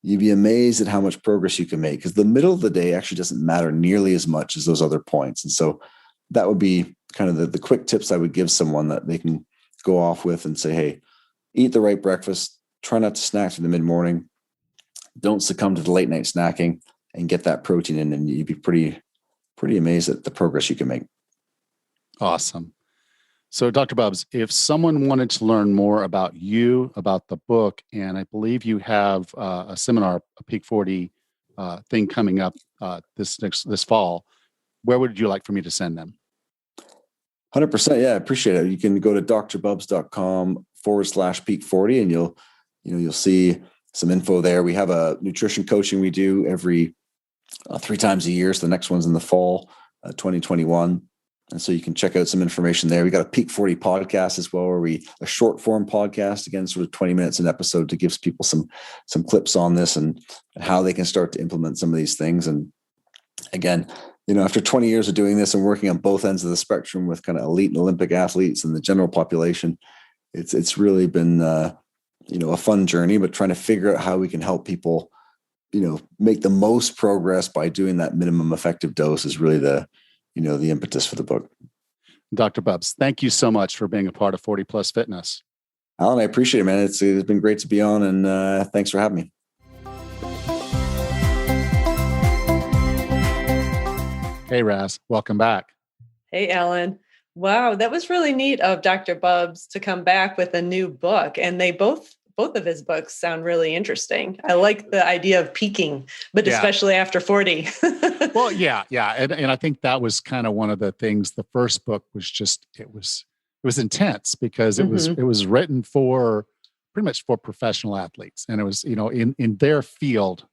you'd be amazed at how much progress you can make, because the middle of the day actually doesn't matter nearly as much as those other points. And so that would be kind of the quick tips I would give someone that they can go off with and say, hey, eat the right breakfast, try not to snack through the mid-morning, don't succumb to the late night snacking, and get that protein in, and you'd be pretty amazed at the progress you can make. Awesome. So, Dr. Bubbs, if someone wanted to learn more about you, about the book, and I believe you have a seminar, a Peak 40 thing coming up this fall, where would you like for me to send them? 100%. Yeah, I appreciate it. You can go to drbubbs.com/peak 40, and you'll see some info there. We have a nutrition coaching we do every 3 times a year. So the next one's in the fall, 2021. And so you can check out some information there. We got a Peak 40 podcast as well, where a short form podcast, again, sort of 20 minutes an episode, to give people some clips on this and how they can start to implement some of these things. And again, after 20 years of doing this and working on both ends of the spectrum with kind of elite and Olympic athletes and the general population, it's really been a fun journey, but trying to figure out how we can help people, make the most progress by doing that minimum effective dose is really the impetus for the book. Dr. Bubbs, thank you so much for being a part of 40 Plus Fitness. Alan, I appreciate it, man. It's been great to be on, and thanks for having me. Hey, Raz, welcome back. Hey, Alan. Wow, that was really neat of Dr. Bubbs to come back with a new book. And they both of his books sound really interesting. I like the idea of peaking, but especially after 40. Well, yeah. And I think that was kind of one of the things. The first book was just, it was intense, because it was written for pretty much for professional athletes. And it was, in their field,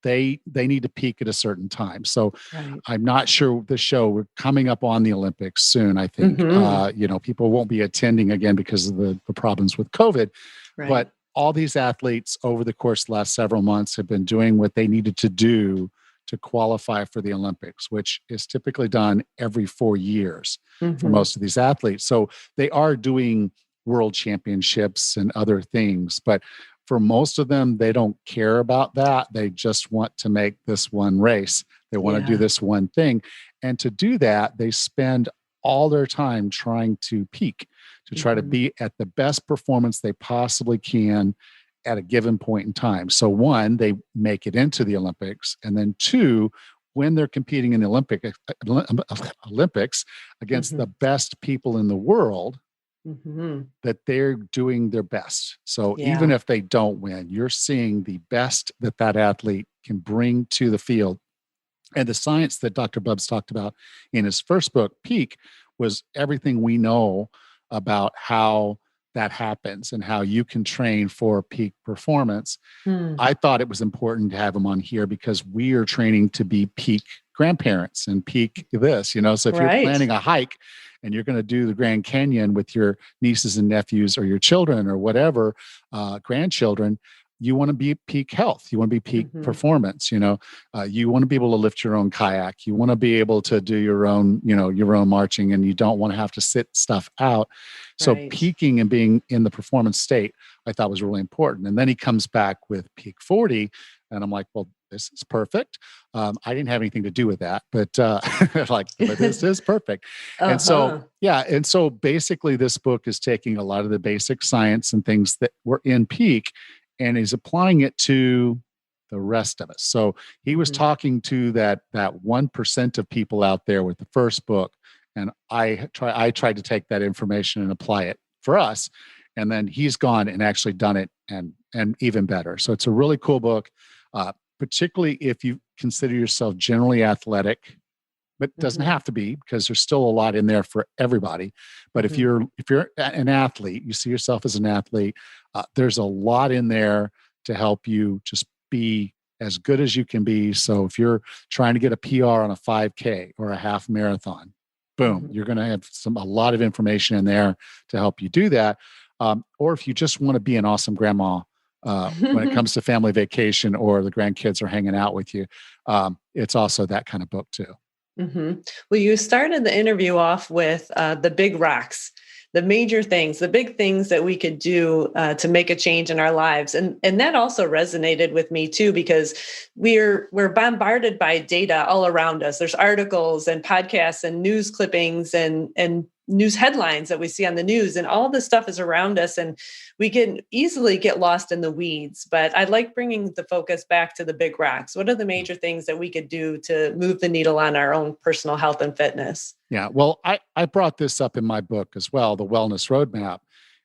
they need to peak at a certain time. So right. I'm not sure we're coming up on the Olympics soon. I think, people won't be attending again because of the problems with COVID. Right. But all these athletes over the course of the last several months have been doing what they needed to do to qualify for the Olympics, which is typically done every 4 years for most of these athletes. So they are doing world championships and other things, but for most of them, they don't care about that. They just want to make this one race. They want to do Yeah. this one thing. And to do that, they spend all their time trying to peak, to try to be at the best performance they possibly can at a given point in time. So one, they make it into the Olympics. And then two, when they're competing in the Olympics against the best people in the world, that they're doing their best. So even Yeah. if they don't win, you're seeing the best that that athlete can bring to the field. And the science that Dr. Bubbs talked about in his first book, Peak, was everything we know about how that happens and how you can train for peak performance. Hmm. I thought it was important to have him on here because we are training to be peak grandparents and peak this, So if you're Right. planning a hike and you're going to do the Grand Canyon with your nieces and nephews or your children or whatever, grandchildren, you want to be peak health. You want to be peak performance. You want to be able to lift your own kayak. You want to be able to do your own marching, and you don't want to have to sit stuff out. So Right. peaking and being in the performance state, I thought was really important. And then he comes back with Peak 40, and I'm like, well, this is perfect. I didn't have anything to do with that, but but this is perfect. And so, and so basically this book is taking a lot of the basic science and things that were in Peak, and he's applying it to the rest of us. So he was talking to that 1% of people out there with the first book, and I tried to take that information and apply it for us. And then he's gone and actually done it and even better. So it's a really cool book, particularly if you consider yourself generally athletic, but it doesn't have to be, because there's still a lot in there for everybody. But if you're an athlete, you see yourself as an athlete, there's a lot in there to help you just be as good as you can be. So if you're trying to get a PR on a 5K or a half marathon, boom, you're going to have a lot of information in there to help you do that. Or if you just want to be an awesome grandma when it comes to family vacation or the grandkids are hanging out with you, it's also that kind of book too. Well, you started the interview off with the big rocks, the major things, the big things that we could do to make a change in our lives. And that also resonated with me too, because we're bombarded by data all around us. There's articles and podcasts and news clippings and news headlines that we see on the news, and all this stuff is around us, and we can easily get lost in the weeds. But I like bringing the focus back to the big rocks. What are the major things that we could do to move the needle on our own personal health and fitness? Yeah, well, I brought this up in my book as well. The Wellness Roadmap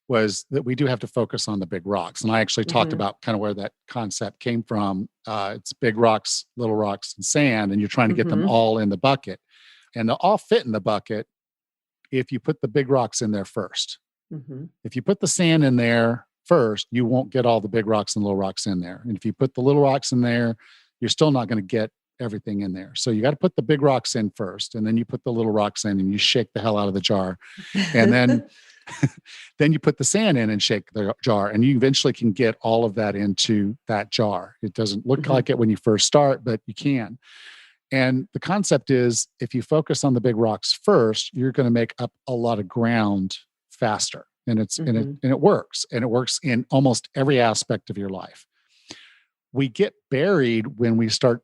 was that we do have to focus on the big rocks. And I actually talked about kind of where that concept came from. It's big rocks, little rocks, and sand, and you're trying to get them all in the bucket. And they'll all fit in the bucket if you put the big rocks in there first. If you put the sand in there first, you won't get all the big rocks and little rocks in there. And if you put the little rocks in there, you're still not going to get everything in there. So you got to put the big rocks in first, and then you put the little rocks in and you shake the hell out of the jar. And then then you put the sand in and shake the jar, and you eventually can get all of that into that jar. It doesn't look like it when you first start, but you can. And the concept is, if you focus on the big rocks first, you're going to make up a lot of ground faster. And it works. And it works in almost every aspect of your life. We get buried when we start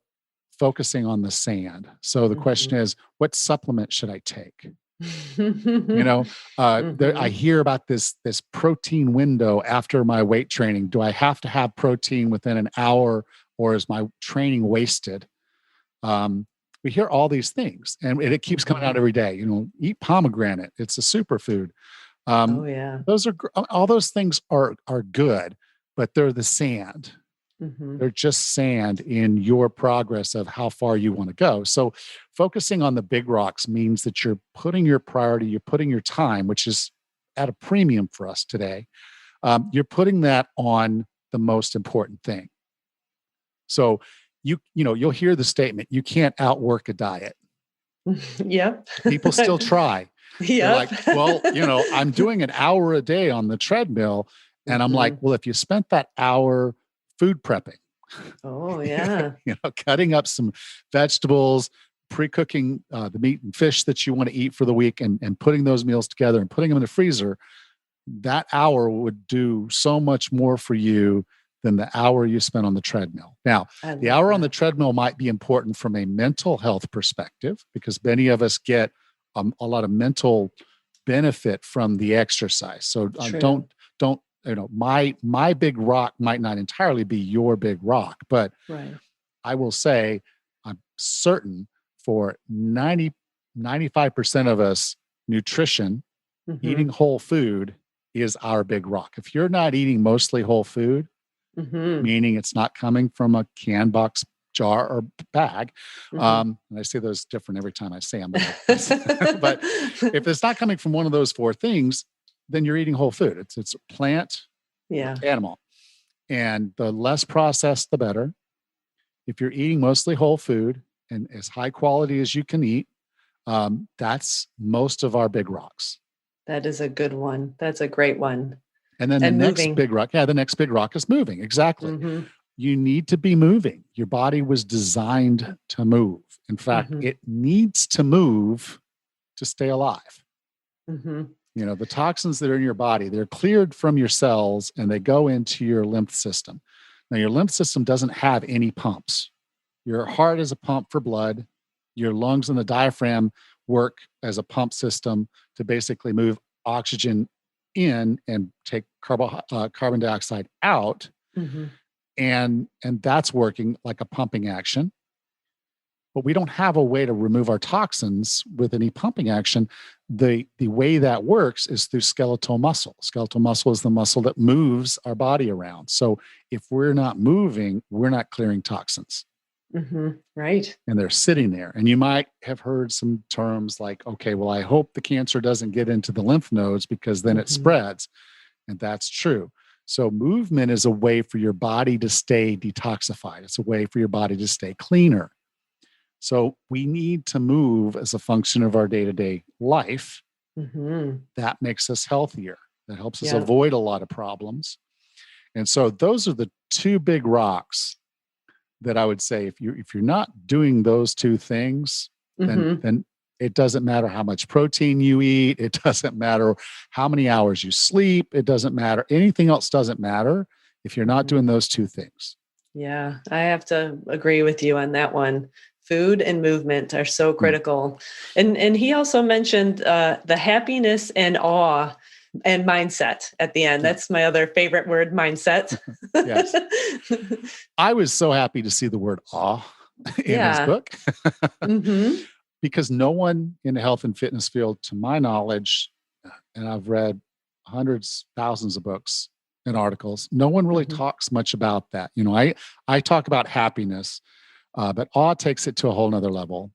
focusing on the sand. So the question is, what supplement should I take? I hear about this protein window after my weight training. Do I have to have protein within an hour, or is my training wasted? We hear all these things, and it keeps coming out every day. Eat pomegranate; it's a superfood. Those are all those things are good, but they're the sand. They're just sand in your progress of how far you want to go. So focusing on the big rocks means that you're putting your priority, you're putting your time, which is at a premium for us today. You're putting that on the most important thing. So you'll hear the statement, you can't outwork a diet. Yep. People still try. Yep. They're like, well, I'm doing an hour a day on the treadmill. And I'm like, well, if you spent that hour food prepping. Oh, yeah. Cutting up some vegetables, pre-cooking the meat and fish that you want to eat for the week, and putting those meals together and putting them in the freezer, that hour would do so much more for you than the hour you spent on the treadmill. Now, I the love hour on the that. treadmill might be important from a mental health perspective because many of us get a lot of mental benefit from the exercise. So True. don't my big rock might not entirely be your big rock, but Right. I will say I'm certain for 95% of us, nutrition, Mm-hmm. eating whole food is our big rock. If you're not eating mostly whole food, Mm-hmm. meaning it's not coming from a can box, jar, or bag. Mm-hmm. And I say those different every time I say them, but if it's not coming from one of those four things, then you're eating whole food. It's plant or Yeah. animal. And the less processed, the better. If you're eating mostly whole food and as high quality as you can eat, that's most of our big rocks. That is a good one. That's a great one. And then the And next moving. big rock, the next big rock is moving. Exactly. Mm-hmm. You need to be moving. Your body was designed to move. In fact, Mm-hmm. it needs to move to stay alive. Mm-hmm. The toxins that are in your body, they're cleared from your cells and they go into your lymph system. Now, your lymph system doesn't have any pumps. Your heart is a pump for blood. Your lungs and the diaphragm work as a pump system to basically move oxygen in and take carbon dioxide out. Mm-hmm. And that's working like a pumping action. But we don't have a way to remove our toxins with any pumping action. The way that works is through skeletal muscle. Skeletal muscle is the muscle that moves our body around. So if we're not moving, we're not clearing toxins. Mm-hmm. Right. And they're sitting there. And you might have heard some terms like, okay, well, I hope the cancer doesn't get into the lymph nodes because then it Mm-hmm. spreads. And that's true. So movement is a way for your body to stay detoxified. It's a way for your body to stay cleaner. So we need to move as a function of our day-to-day life. Mm-hmm. That makes us healthier. That helps us Yeah. avoid a lot of problems. And so those are the two big rocks that I would say if you're not doing those two things, Mm-hmm. then it doesn't matter how much protein you eat. It doesn't matter how many hours you sleep. It doesn't matter. Anything else doesn't matter if you're not Mm-hmm. doing those two things. Yeah, I have to agree with you on that one. Food and movement are so critical. And he also mentioned the happiness and awe and mindset at the end. Yeah. That's my other favorite word, mindset. Yes. I was so happy to see the word awe in his Yeah. book Mm-hmm. because no one in the health and fitness field, to my knowledge, and I've read hundreds, thousands of books and articles, no one really Mm-hmm. talks much about that. I talk about happiness, but awe takes it to a whole nother level.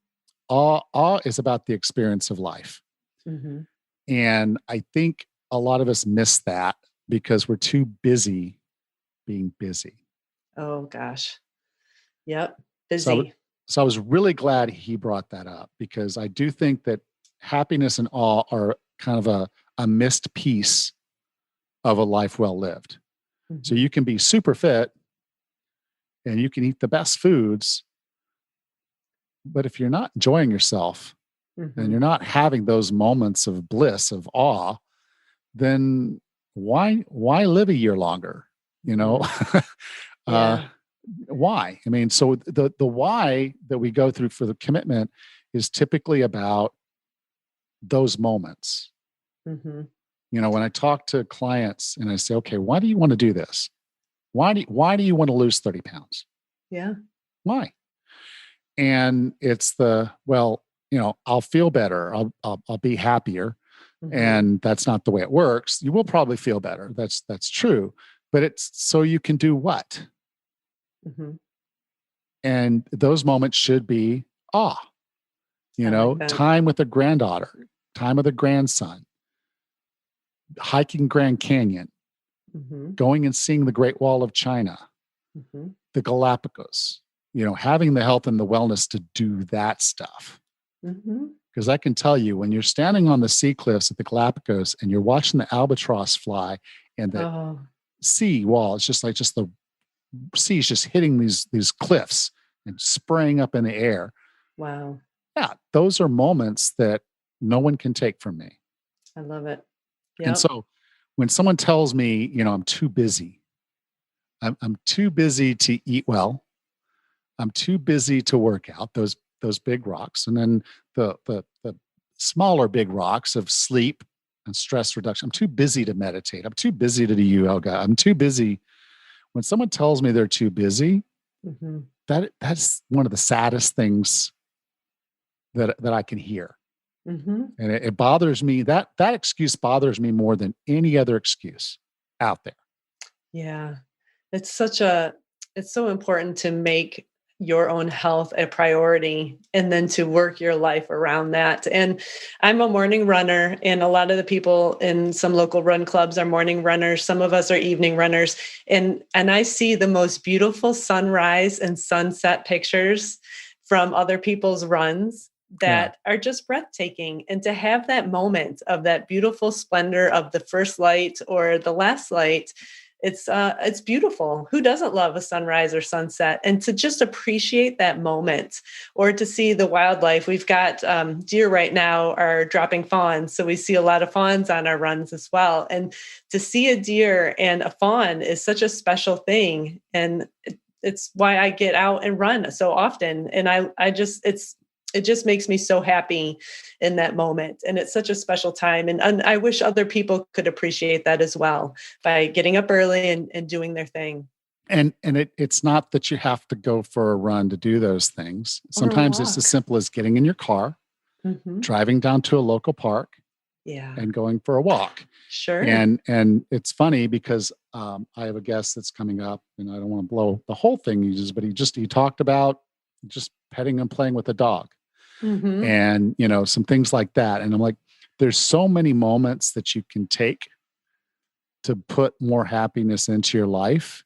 Awe is about the experience of life. Mm-hmm. And I think a lot of us miss that because we're too busy being busy. Oh gosh. Yep. So Busy. I was really glad he brought that up because I do think that happiness and awe are kind of a missed piece of a life well lived. So Mm-hmm. you can be super fit and you can eat the best foods, but if you're not enjoying yourself Mm-hmm. and you're not having those moments of bliss, of awe, then why live a year longer? Yeah. Why? I mean, so the why that we go through for the commitment is typically about those moments. Mm-hmm. When I talk to clients and I say, okay, why do you want to do this? Why do you want to lose 30 pounds? Yeah. Why? And it's I'll feel better. I'll be happier. Mm-hmm. And that's not the way it works. You will probably feel better. That's true. But it's so you can do what? Mm-hmm. And those moments should be awe. I like that. Time with a granddaughter, time with a grandson, hiking Grand Canyon, Mm-hmm. going and seeing the Great Wall of China, Mm-hmm. the Galapagos, having the health and the wellness to do that stuff. Mm-hmm. Because I can tell you, when you're standing on the sea cliffs at the Galapagos and you're watching the albatross fly and the Oh. sea wall, it's just the sea is just hitting these cliffs and spraying up in the air. Wow. Yeah, those are moments that no one can take from me. I love it. And Yep. so when someone tells me, I'm too busy, I'm too busy to eat well. I'm too busy to work out those big rocks. And then the smaller big rocks of sleep and stress reduction. I'm too busy to meditate. I'm too busy to do yoga. I'm too busy. When someone tells me they're too busy, Mm-hmm. that's one of the saddest things that I can hear. Mm-hmm. And it bothers me. That excuse bothers me more than any other excuse out there. Yeah. It's so important to make your own health a priority and then to work your life around that. And I'm a morning runner, and a lot of the people in some local run clubs are morning runners. Some of us are evening runners. And I see the most beautiful sunrise and sunset pictures from other people's runs that are just breathtaking. And to have that moment of that beautiful splendor of the first light or the last light, it's beautiful. Who doesn't love a sunrise or sunset? And to just appreciate that moment, or to see the wildlife. We've got deer right now are dropping fawns, so we see a lot of fawns on our runs as well. And to see a deer and a fawn is such a special thing, and it's why I get out and run so often. And it just makes me so happy in that moment. And it's such a special time. And I wish other people could appreciate that as well by getting up early and doing their thing. And it's not that you have to go for a run to do those things. Sometimes it's as simple as getting in your car, driving down to a local park, and going for a walk. Sure. And it's funny because I have a guest that's coming up, and I don't want to blow the whole thing but he talked about just petting and playing with a dog. And, some things like that. And I'm like, there's so many moments that you can take to put more happiness into your life.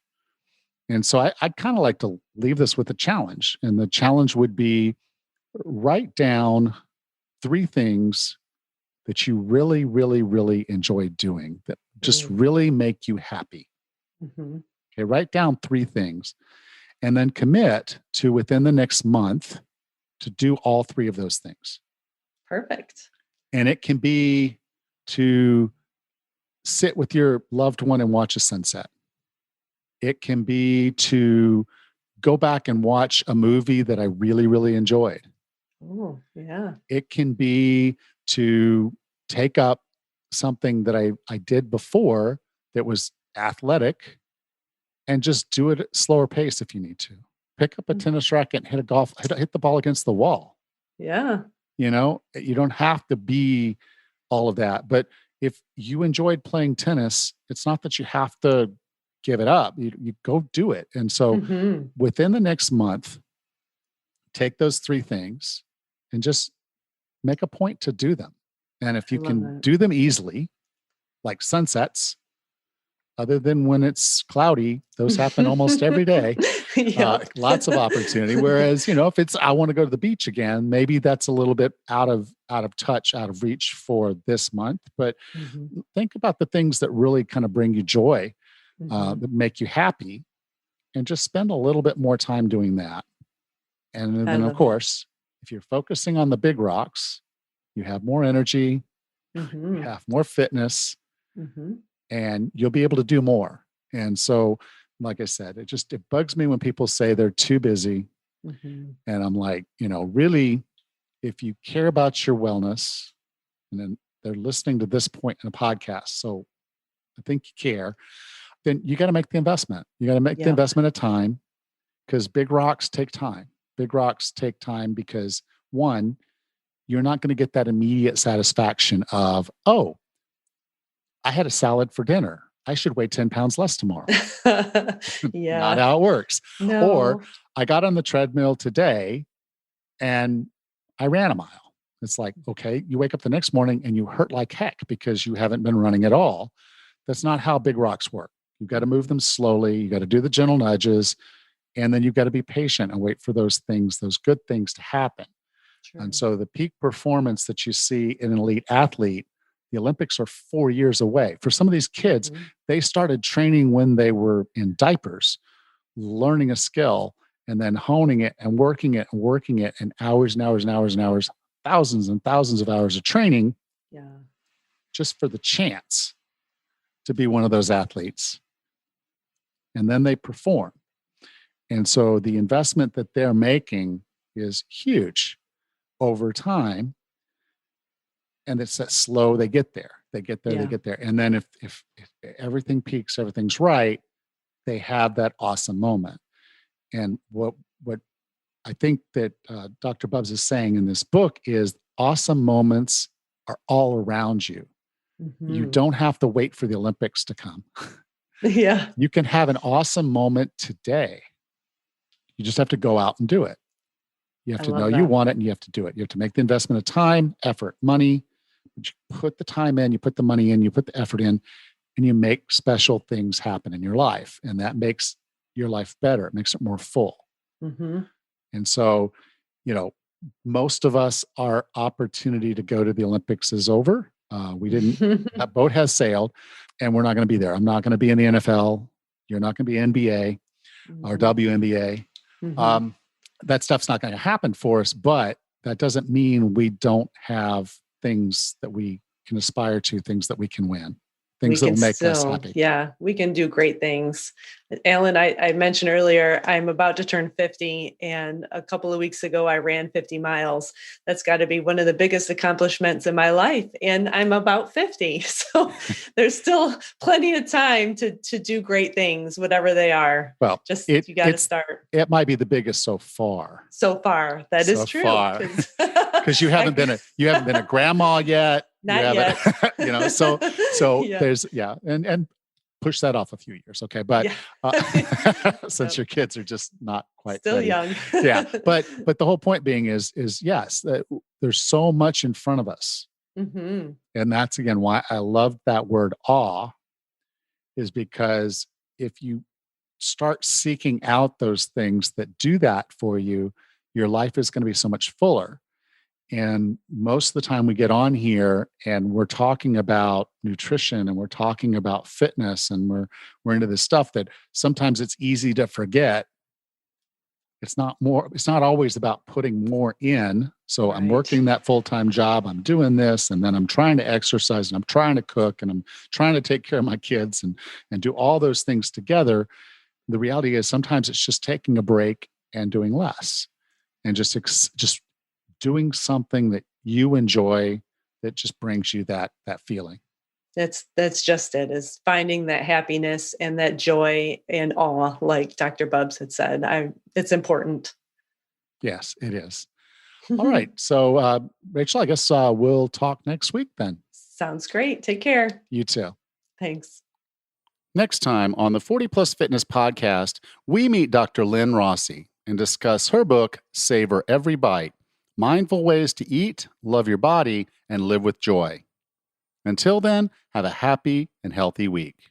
And so I'd kind of like to leave this with a challenge. And the challenge would be write down 3 things that you really, really, really enjoy doing that just really make you happy. Okay, write down 3 things and then commit to within the next month to do all 3 of those things. Perfect. And it can be to sit with your loved one and watch a sunset. It can be to go back and watch a movie that I really, really enjoyed. Oh, yeah. It can be to take up something that I did before that was athletic and just do it at slower pace if you need to. Pick up a tennis racket and hit the ball against the wall. Yeah. You don't have to be all of that. But if you enjoyed playing tennis, it's not that you have to give it up. You go do it. And so within the next month, take those 3 things and just make a point to do them. And if you can do them easily, like sunsets, other than when it's cloudy, those happen almost every day. Lots of opportunity. Whereas, if it's, I want to go to the beach again, maybe that's a little bit out of touch, out of reach for this month. But think about the things that really kind of bring you joy, that make you happy, and just spend a little bit more time doing that. And then, of course, if you're focusing on the big rocks, you have more energy, you have more fitness, and you'll be able to do more. And so, like I said, it bugs me when people say they're too busy. And I'm like, really, if you care about your wellness, and then they're listening to this point in a podcast, so I think you care, then you got to make the investment. You got to make the investment of time, because big rocks take time. Big rocks take time because, one, you're not going to get that immediate satisfaction of, oh, I had a salad for dinner. I should weigh 10 pounds less tomorrow. Not how it works. No. Or I got on the treadmill today and I ran a mile. It's like, okay, you wake up the next morning and you hurt like heck because you haven't been running at all. That's not how big rocks work. You've got to move them slowly. You got to do the gentle nudges, and then you've got to be patient and wait for those good things to happen. True. And so the peak performance that you see in an elite athlete, the Olympics are 4 years away. For some of these kids, they started training when they were in diapers, learning a skill and then honing it and working it and hours and hours and hours and hours, thousands and thousands of hours of training just for the chance to be one of those athletes. and then they perform. And so the investment that they're making is huge over time. And it's that slow, they get there. They get there, Yeah. they get there. And then if everything peaks, everything's right, they have that awesome moment. And what I think that Dr. Bubbs is saying in this book is awesome moments are all around you. You Mhm. don't have to wait for the Olympics to come. Yeah. You can have an awesome moment today. You just have to go out and do it. You have I to love know you that. want it, and you have to do it. You have to make the investment of time, effort, money. But you put the time in, you put the money in, you put the effort in, and you make special things happen in your life. And that makes your life better. It makes it more full. Mhm. And so, most of us, our opportunity to go to the Olympics is over. We didn't, that boat has sailed, and we're not going to be there. I'm not going to be in the NFL. You're not going to be NBA or Mhm. WNBA. Mhm. That stuff's not going to happen for us, but that doesn't mean we don't have things that we can aspire to, things that we can win, We things that can will make us still, happy. yeah, we can do great things. Alan, I mentioned earlier, I'm about to turn 50, and a couple of weeks ago, I ran 50 miles. That's got to be one of the biggest accomplishments in my life. And I'm about 50. So there's still plenty of time to do great things, whatever they are. Well, Just you got to start. it might be the biggest so far. So far, that is true. Far. Because you haven't been a grandma yet. Not yet. So Yeah. there's and push that off a few years, okay? But Yeah. since your kids are just not quite Still ready. young. Yeah, but the whole point being is yes, there's so much in front of us, Mhm. and that's again why I love that word awe, is because if you start seeking out those things that do that for you, your life is going to be so much fuller. And most of the time we get on here and we're talking about nutrition and we're talking about fitness and we're into this stuff that sometimes it's easy to forget. It's not always about putting more in. So I'm Right. working that full-time job, I'm doing this, and then I'm trying to exercise and I'm trying to cook and I'm trying to take care of my kids and do all those things together. The reality is sometimes it's just taking a break and doing less and just doing something that you enjoy that just brings you that feeling. That's just it, is finding that happiness and that joy and awe, like Dr. Bubbs had said. It's important. Yes, it is. All right. So, Rachel, I guess we'll talk next week then. Sounds great. Take care. You too. Thanks. Next time on the 40 Plus Fitness podcast, we meet Dr. Lynn Rossi and discuss her book, Savor Every Bite: Mindful Ways to Eat, Love Your Body, and Live with Joy. Until then, have a happy and healthy week.